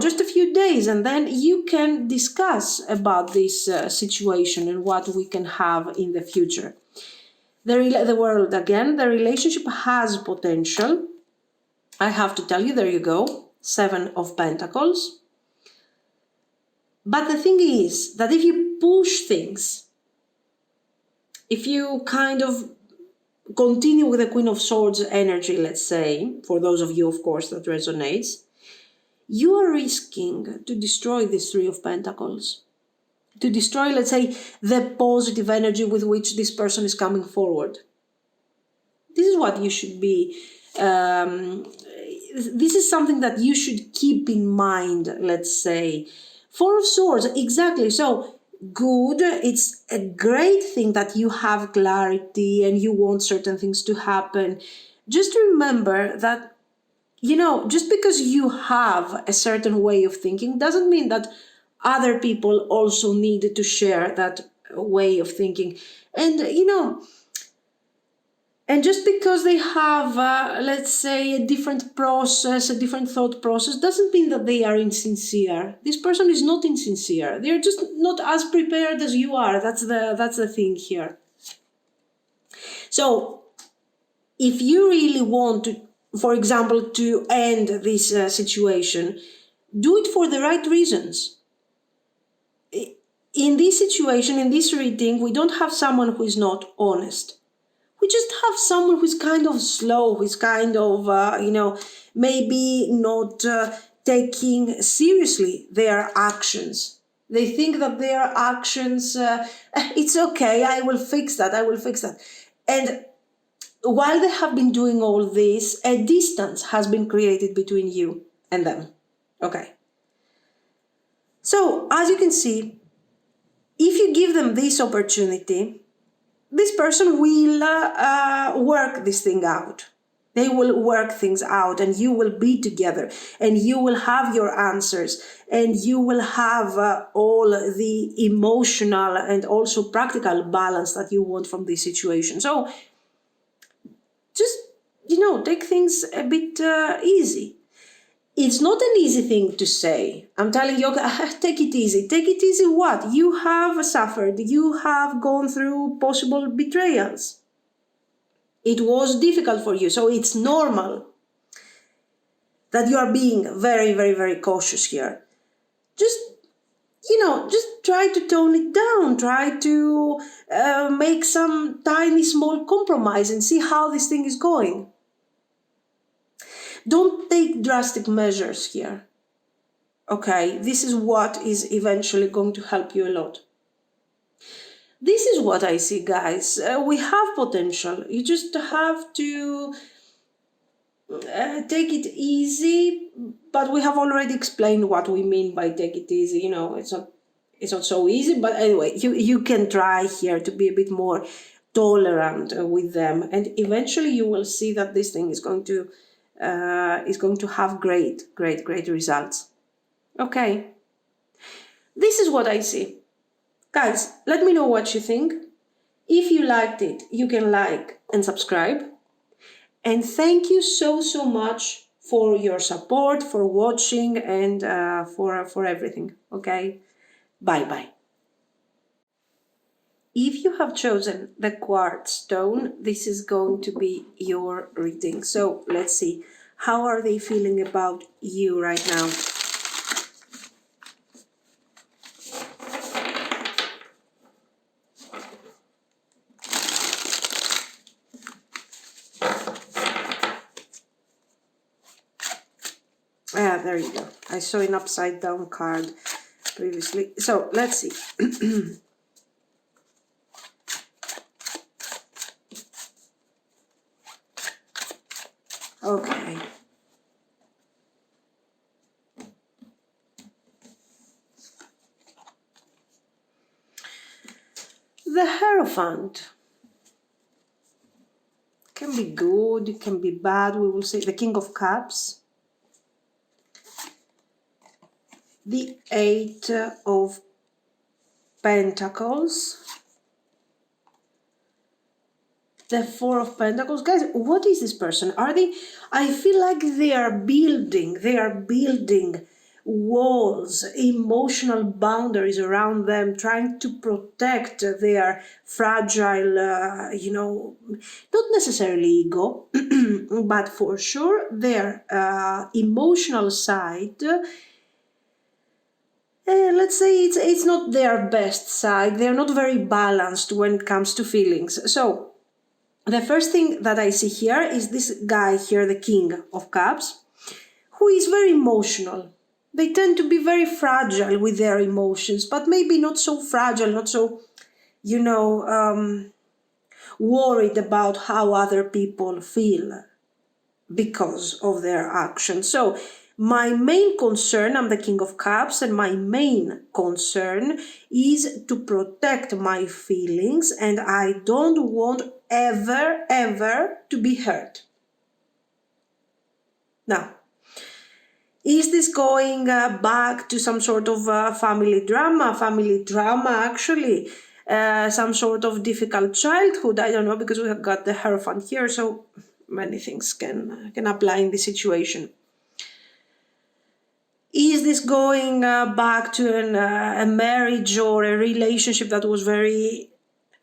just a few days, and then you can discuss about this situation and what we can have in the future. The world again, the relationship has potential. I have to tell you, there you go, Seven of Pentacles. But the thing is that if you push things, if you kind of continue with the Queen of Swords energy, let's say, for those of you, of course, that resonates, you are risking to destroy this Three of Pentacles. To destroy, let's say, the positive energy with which this person is coming forward. This is what you should be, this is something that you should keep in mind, let's say. Four of Swords, exactly. So, good, it's a great thing that you have clarity and you want certain things to happen. Just remember that just because you have a certain way of thinking doesn't mean that other people also need to share that way of thinking. And just because they have, let's say, a different process, a different thought process, doesn't mean that they are insincere. This person is not insincere. They're just not as prepared as you are. That's the thing here. So if you really want to, for example, to end this situation, do it for the right reasons. In this situation, in this reading, we don't have someone who is not honest. We just have someone who's kind of slow, who's kind of, maybe not taking seriously their actions. They think that their actions, it's okay, I will fix that. And while they have been doing all this, a distance has been created between you and them. Okay. So, as you can see, if you give them this opportunity, this person will work this thing out. They will work things out, and you will be together, and you will have your answers, and you will have all the emotional and also practical balance that you want from this situation. So just, take things a bit easy. It's not an easy thing to say. I'm telling you, okay, take it easy. Take it easy what? You have suffered. You have gone through possible betrayals. It was difficult for you, so it's normal that you are being very, very, very cautious here. Just try to tone it down. Try to make some tiny, small compromise and see how this thing is going. Don't take drastic measures here. Okay, this is what is eventually going to help you a lot. This is what I see, guys. We have potential. You just have to take it easy, but we have already explained what we mean by take it easy. It's not so easy, but anyway, you can try here to be a bit more tolerant with them, and eventually you will see that this thing is going to have great results. Okay, this is what I see. Guys, let me know what you think. If you liked it, you can like and subscribe. And thank you so much for your support, for watching, and for everything. Okay, bye. If you have chosen the quartz stone, this is going to be your reading. So let's see, how are they feeling about you right now? There you go. I saw an upside down card previously. So let's see. Okay. The Hierophant can be good, it can be bad. We will say the King of Cups. The Eight of Pentacles. The Four of Pentacles. Guys, what is this person? I feel like they are building walls, emotional boundaries around them, trying to protect their fragile, not necessarily ego, but for sure their emotional side. Let's say it's not their best side. They're not very balanced when it comes to feelings. So the first thing that I see here is this guy here, the King of Cups, who is very emotional. They tend to be very fragile with their emotions, but maybe not so fragile, not so, worried about how other people feel because of their actions. So my main concern, I'm the King of Cups, and my main concern is to protect my feelings, and I don't want ever to be hurt. Now, is this going back to some sort of family drama? Family drama, actually. Some sort of difficult childhood. I don't know, because we have got the Hierophant here, so many things can apply in this situation. Is this going back to a marriage or a relationship that was very,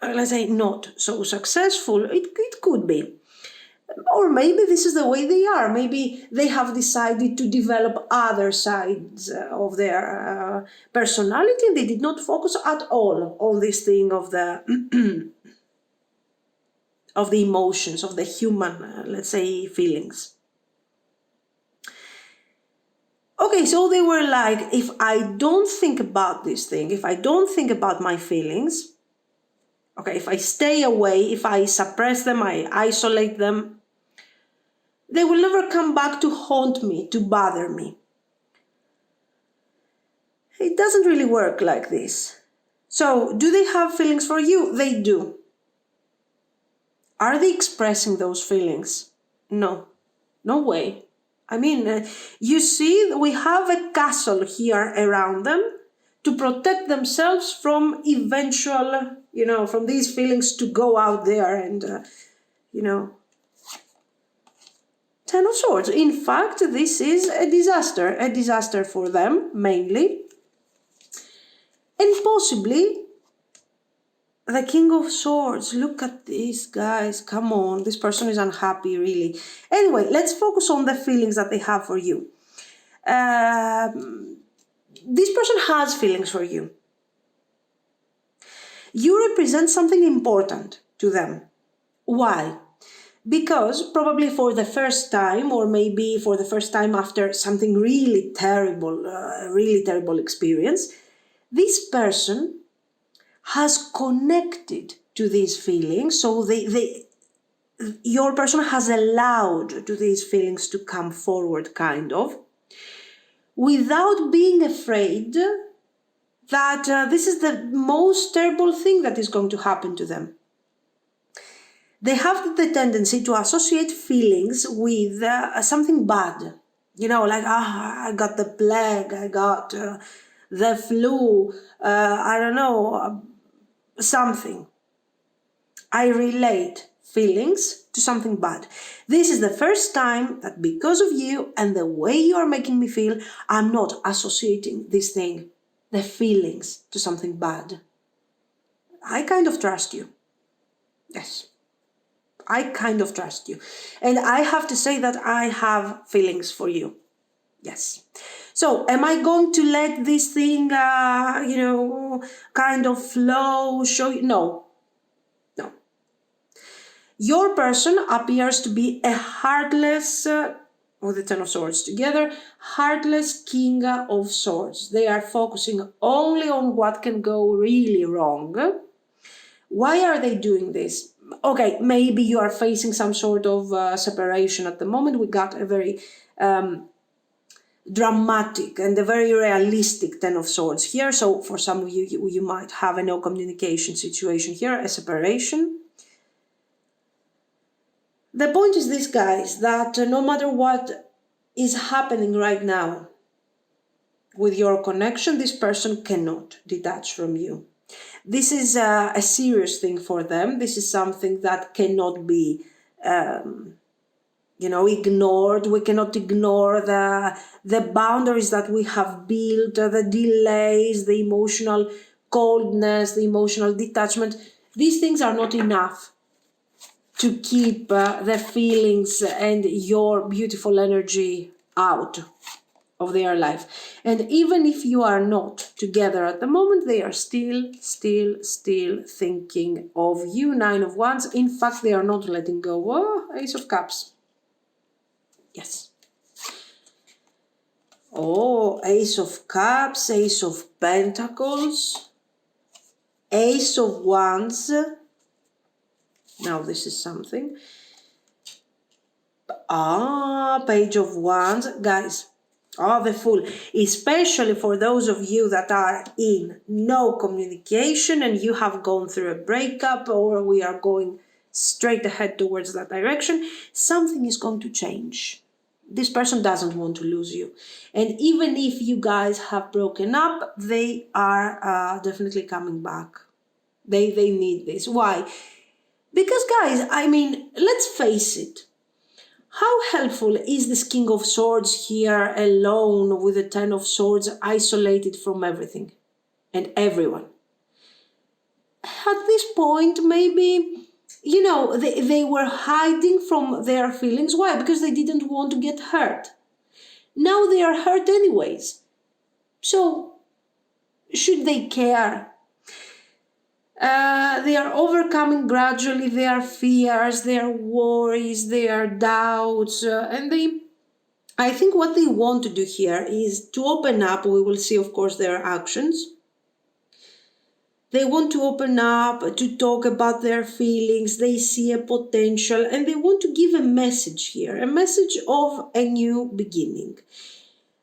let's say, not so successful? It could be. Or maybe this is the way they are. Maybe they have decided to develop other sides of their personality. They did not focus at all on this thing of the of the emotions, of the human, let's say, feelings. Okay, so they were like, if I don't think about this thing, if I don't think about my feelings, okay, if I stay away, if I suppress them, I isolate them, they will never come back to haunt me, to bother me. It doesn't really work like this. So, do they have feelings for you? They do. Are they expressing those feelings? No. No way. I mean, you see, we have a castle here around them to protect themselves from eventual, from these feelings to go out there and, Ten of Swords. In fact, this is a disaster for them, mainly. And possibly the King of Swords. Look at this, guys. Come on. This person is unhappy, really. Anyway, let's focus on the feelings that they have for you. This person has feelings for you. You represent something important to them. Why? Because probably for the first time, or maybe for the first time after something really terrible experience, this person has connected to these feelings. So your person has allowed to these feelings to come forward, kind of, without being afraid that this is the most terrible thing that is going to happen to them. They have the tendency to associate feelings with something bad. Like, I got the plague, I got the flu, I don't know, something. I relate feelings to something bad. This is the first time that because of you and the way you are making me feel, I'm not associating this thing, the feelings, to something bad. I kind of trust you. Yes. I kind of trust you. And I have to say that I have feelings for you. Yes. So, am I going to let this thing, kind of flow, show you? No. No. Your person appears to be a heartless, with the Ten of Swords together, heartless King of Swords. They are focusing only on what can go really wrong. Why are they doing this? Okay, maybe you are facing some sort of separation at the moment. We got a very dramatic and a very realistic Ten of Swords here. So for some of you, you might have a no communication situation here, a separation. The point is this, guys, that no matter what is happening right now with your connection, this person cannot detach from you. This is a serious thing for them. This is something that cannot be, ignored. We cannot ignore the boundaries that we have built, the delays, the emotional coldness, the emotional detachment. These things are not enough to keep the feelings and your beautiful energy out of their life. And even if you are not together at the moment, they are still thinking of you. Nine of Wands. In fact, they are not letting go. Oh, Ace of Cups. Yes. Oh, Ace of Cups, Ace of Pentacles, Ace of Wands. Now this is something. Page of Wands. Guys, the Fool. Especially for those of you that are in no communication and you have gone through a breakup, or we are going straight ahead towards that direction, something is going to change. This person doesn't want to lose you. And even if you guys have broken up, they are definitely coming back. They need this. Why? Because guys, I mean, let's face it. How helpful is this King of Swords here alone with the Ten of Swords, isolated from everything and everyone? At this point, maybe, you know, they were hiding from their feelings. Why? Because they didn't want to get hurt. Now they are hurt anyways. So, should they care? They are overcoming gradually their fears, their worries, their doubts, and I think what they want to do here is to open up. We will see, of course, their actions. They want to open up, to talk about their feelings. They see a potential and they want to give a message here, a message of a new beginning.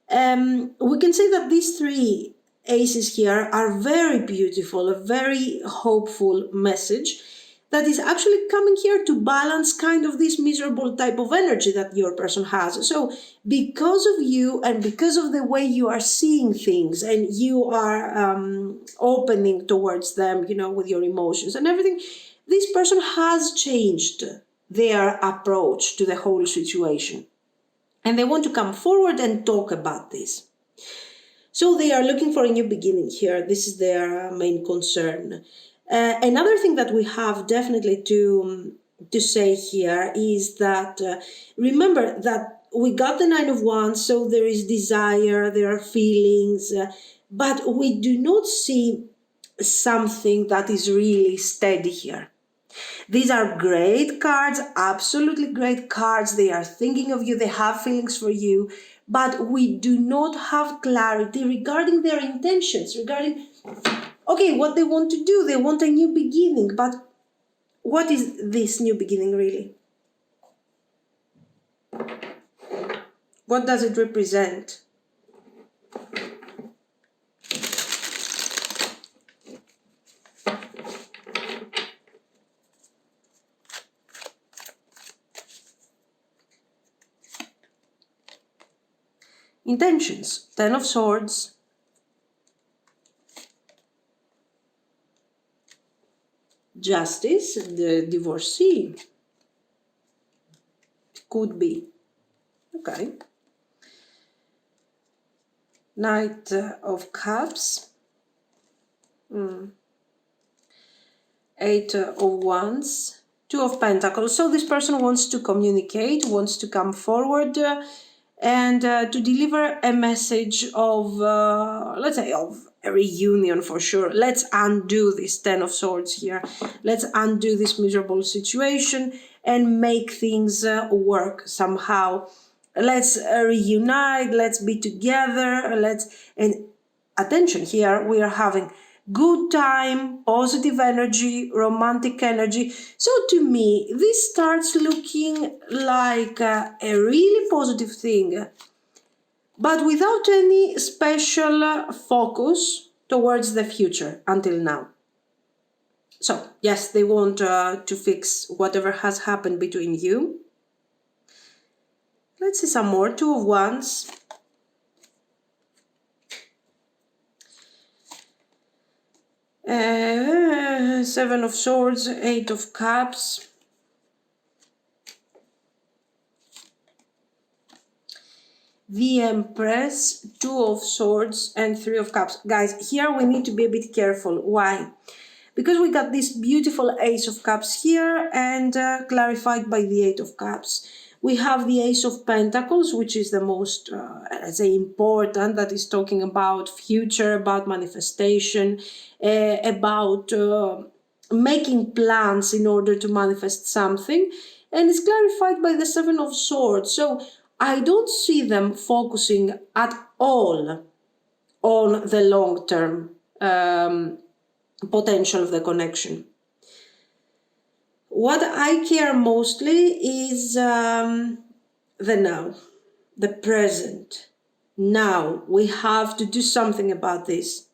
We can say that these three aces here are very beautiful, a very hopeful message that is actually coming here to balance kind of this miserable type of energy that your person has. So because of you and because of the way you are seeing things and you are opening towards them, you know, with your emotions and everything, this person has changed their approach to the whole situation. And they want to come forward and talk about this. So they are looking for a new beginning here. This is their main concern. Another thing that we have definitely to say here is that remember that we got the Nine of Wands, so there is desire, there are feelings, but we do not see something that is really steady here. These are great cards, absolutely great cards. They are thinking of you, they have feelings for you, but we do not have clarity regarding their intentions, regarding, okay, what they want to do. They want a new beginning, but what is this new beginning really? What does it represent? Intentions, Ten of Swords, Justice, the divorcee. Could be. Okay. Knight of Cups. Eight of Wands. Two of Pentacles. So this person wants to communicate, wants to come forward and to deliver a message of, let's say, of a reunion for sure. Let's undo this Ten of Swords here. Let's undo this miserable situation and make things work somehow. Let's reunite, let's be together, and attention here, we are having good time, positive energy, romantic energy. So to me, this starts looking like a really positive thing, but without any special focus towards the future until now. So yes, they want to fix whatever has happened between you. Let's see some more. Two of Wands. Seven of Swords, Eight of Cups. The Empress, Two of Swords, and Three of Cups. Guys, here we need to be a bit careful. Why? Because we got this beautiful Ace of Cups here and clarified by the Eight of Cups. We have the Ace of Pentacles, which is the most, let's say, important, that is talking about future, about manifestation, about making plans in order to manifest something. And it's clarified by the Seven of Swords. So I don't see them focusing at all on the long-term potential of the connection. What I care mostly is the now, the present. Now we have to do something about this.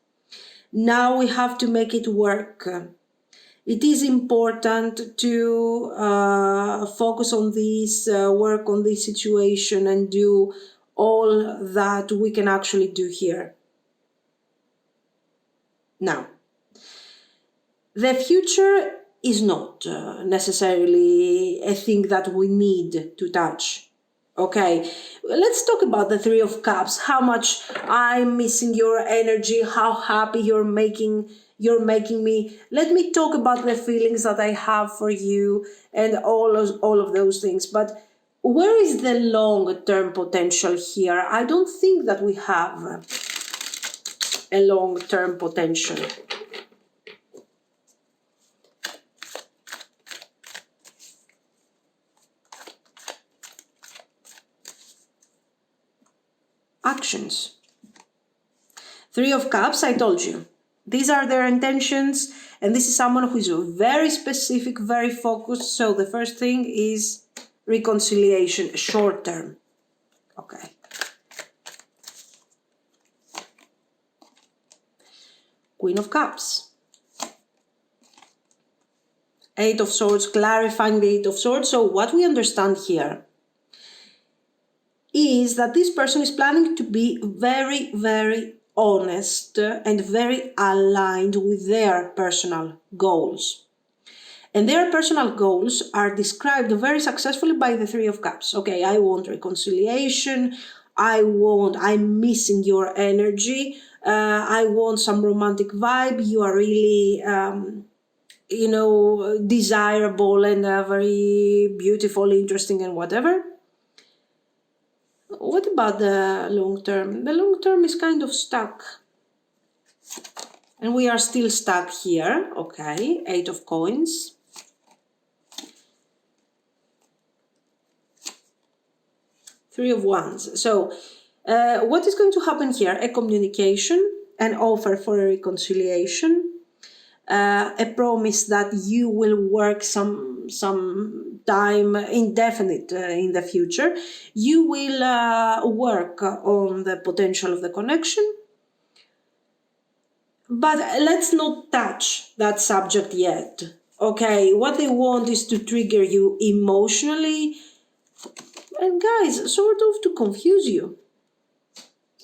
Now we have to make it work. It is important to focus on this, work on this situation, and do all that we can actually do here. Now, the future is not necessarily a thing that we need to touch. Okay, let's talk about the Three of Cups. How much I'm missing your energy, how happy you're making me. Let me talk about the feelings that I have for you and all of those things. But where is the long-term potential here? I don't think that we have a long-term potential. Actions. Three of Cups, I told you. These are their intentions, and this is someone who is very specific, very focused. So the first thing is reconciliation, short term. Okay. Queen of Cups. Eight of Swords, clarifying the Eight of Swords. So what we understand here is that this person is planning to be very, very honest and very aligned with their personal goals. And their personal goals are described very successfully by the Three of Cups. Okay, I want reconciliation. I'm missing your energy. I want some romantic vibe. You are really, desirable and very beautiful, interesting, and whatever. What about the long term? The long term is kind of stuck. And we are still stuck here. Okay, Eight of Coins. Three of Wands. So what is going to happen here? A communication, an offer for a reconciliation, a promise that you will work some time indefinite in the future. You will work on the potential of the connection. But let's not touch that subject yet. Okay, what they want is to trigger you emotionally and, guys, sort of to confuse you,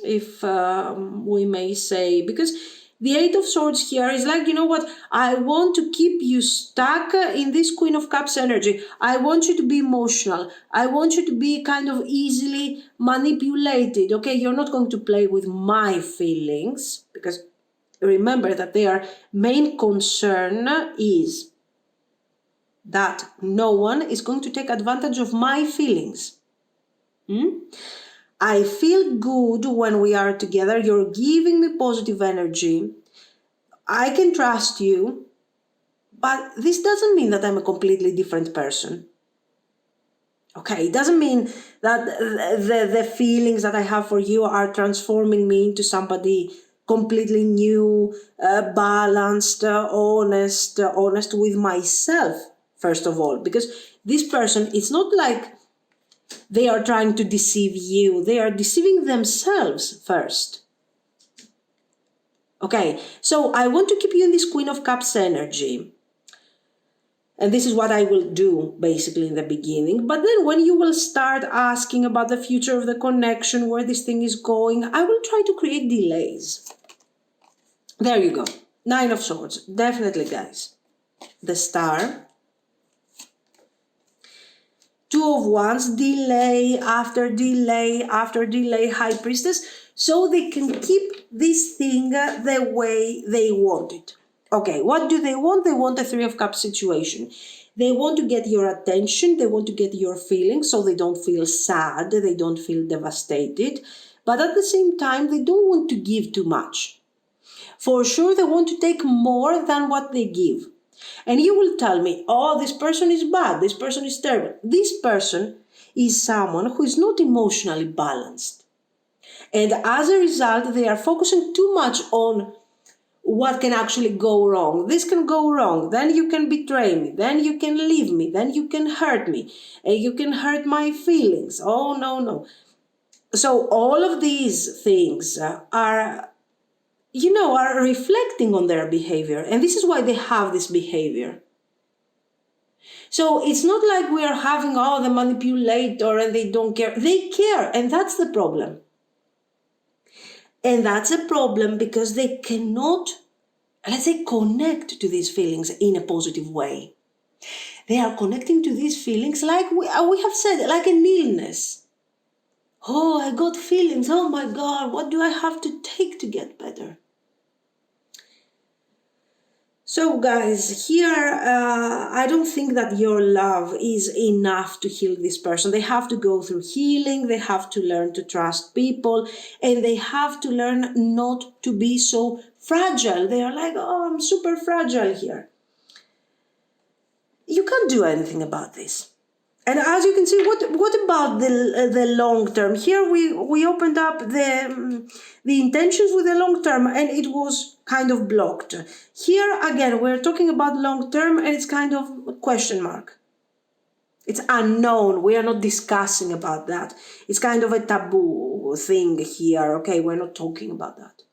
if we may say, because the Eight of Swords here is like, you know what, I want to keep you stuck in this Queen of Cups energy. I want you to be emotional. I want you to be kind of easily manipulated. Okay, you're not going to play with my feelings, because remember that their main concern is that no one is going to take advantage of my feelings. I feel good when we are together. You're giving me positive energy. I can trust you. But this doesn't mean that I'm a completely different person. Okay, it doesn't mean that the feelings that I have for you are transforming me into somebody completely new, balanced, honest with myself, first of all. Because this person, it's not like they are trying to deceive you. They are deceiving themselves first. Okay, so I want to keep you in this Queen of Cups energy. And this is what I will do, basically, in the beginning. But then when you will start asking about the future of the connection, where this thing is going, I will try to create delays. There you go. Nine of Swords. Definitely, guys. The Star. Two of Wands, delay after delay after delay, High Priestess, so they can keep this thing the way they want it. Okay, what do they want? They want a Three of Cups situation. They want to get your attention, they want to get your feelings, so they don't feel sad, they don't feel devastated, but at the same time, they don't want to give too much. For sure, they want to take more than what they give. And you will tell me, oh, this person is bad, this person is terrible. This person is someone who is not emotionally balanced. And as a result, they are focusing too much on what can actually go wrong. This can go wrong, then you can betray me, then you can leave me, then you can hurt me, and you can hurt my feelings. Oh, no. So all of these things are are reflecting on their behavior. And this is why they have this behavior. So it's not like we are having, the manipulator and they don't care. They care, and that's the problem. And that's a problem because they cannot, let's say, connect to these feelings in a positive way. They are connecting to these feelings like we have said, like an illness. Oh, I got feelings. Oh my God, what do I have to take to get better? So guys, here, I don't think that your love is enough to heal this person. They have to go through healing. They have to learn to trust people, and they have to learn not to be so fragile. They are like, oh, I'm super fragile here. You can't do anything about this. And as you can see, what about the long term? Here we opened up the intentions with the long term, and it was kind of blocked. Here again, we're talking about long term, and it's kind of a question mark. It's unknown. We are not discussing about that. It's kind of a taboo thing here. Okay, we're not talking about that.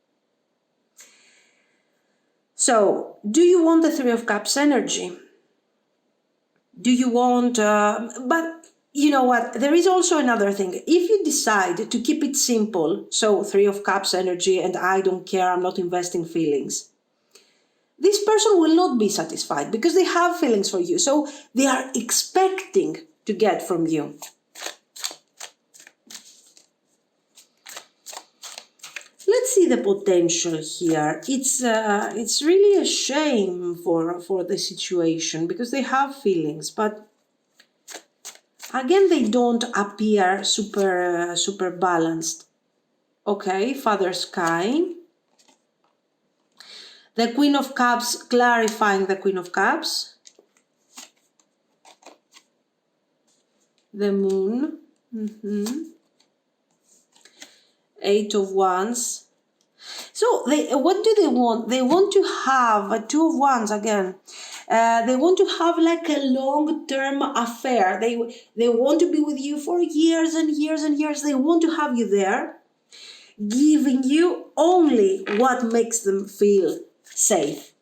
So, do you want the Three of Cups energy? Do you want, but you know what, there is also another thing. If you decide to keep it simple, so Three of Cups energy and I don't care, I'm not investing feelings, this person will not be satisfied because they have feelings for you. So they are expecting to get from you. Let's see the potential here. It's really a shame for the situation because they have feelings, but again they don't appear super balanced. Okay, Father Sky. The Queen of Cups, clarifying the Queen of Cups. The Moon. Eight of Wands. So what do they want? They want to have a Two of Wands again. They want to have like a long-term affair. They want to be with you for years and years and years. They want to have you there, giving you only what makes them feel safe.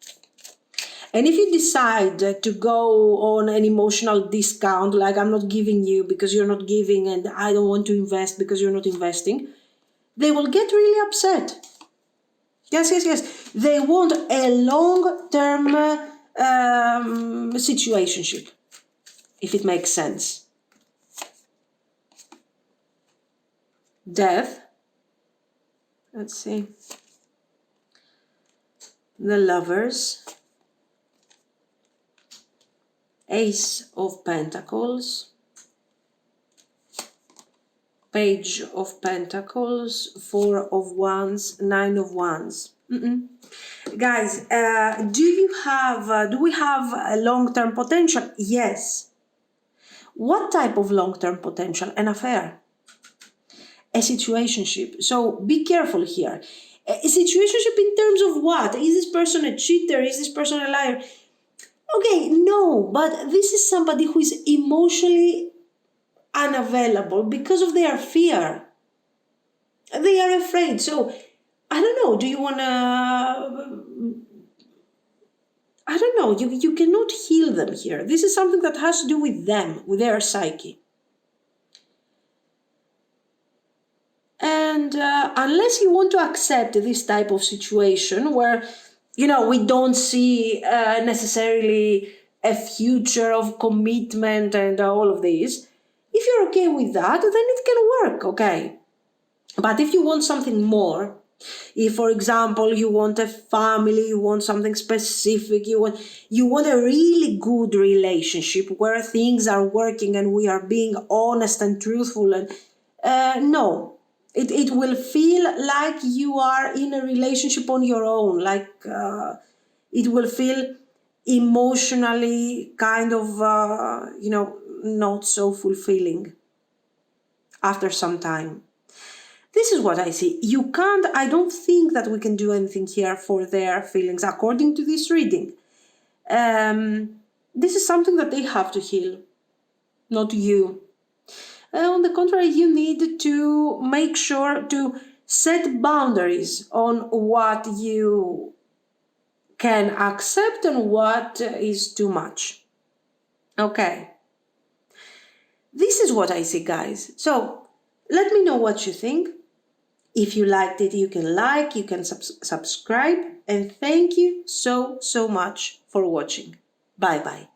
And if you decide to go on an emotional discount, like I'm not giving you because you're not giving, and I don't want to invest because you're not investing, they will get really upset. Yes. They want a long-term situationship, if it makes sense. Death. Let's see. The Lovers. Ace of Pentacles. Page of Pentacles, Four of Wands, Nine of Wands. Guys, do we have a long-term potential? Yes. What type of long-term potential? An affair. A situationship. So be careful here. A situationship in terms of what? Is this person a cheater? Is this person a liar? Okay, no, but this is somebody who is emotionally unavailable because of their fear. They are afraid. So I don't know, do you want to, I don't know, you cannot heal them here. This is something that has to do with them, with their psyche. And unless you want to accept this type of situation where, we don't see necessarily a future of commitment and all of this, if you're okay with that, then it can work, okay? But if you want something more, if, for example, you want a family, you want something specific, you want a really good relationship where things are working and we are being honest and truthful, and no, it will feel like you are in a relationship on your own, like it will feel emotionally kind of, not so fulfilling after some time. This is what I see. I don't think that we can do anything here for their feelings, according to this reading. This is something that they have to heal, not you. On the contrary, you need to make sure to Set boundaries on what you can accept and what is too much. Okay. This is what I see, guys. So let me know what you think. If you liked it, you can like, you can subscribe, and thank you so much for watching. Bye-bye.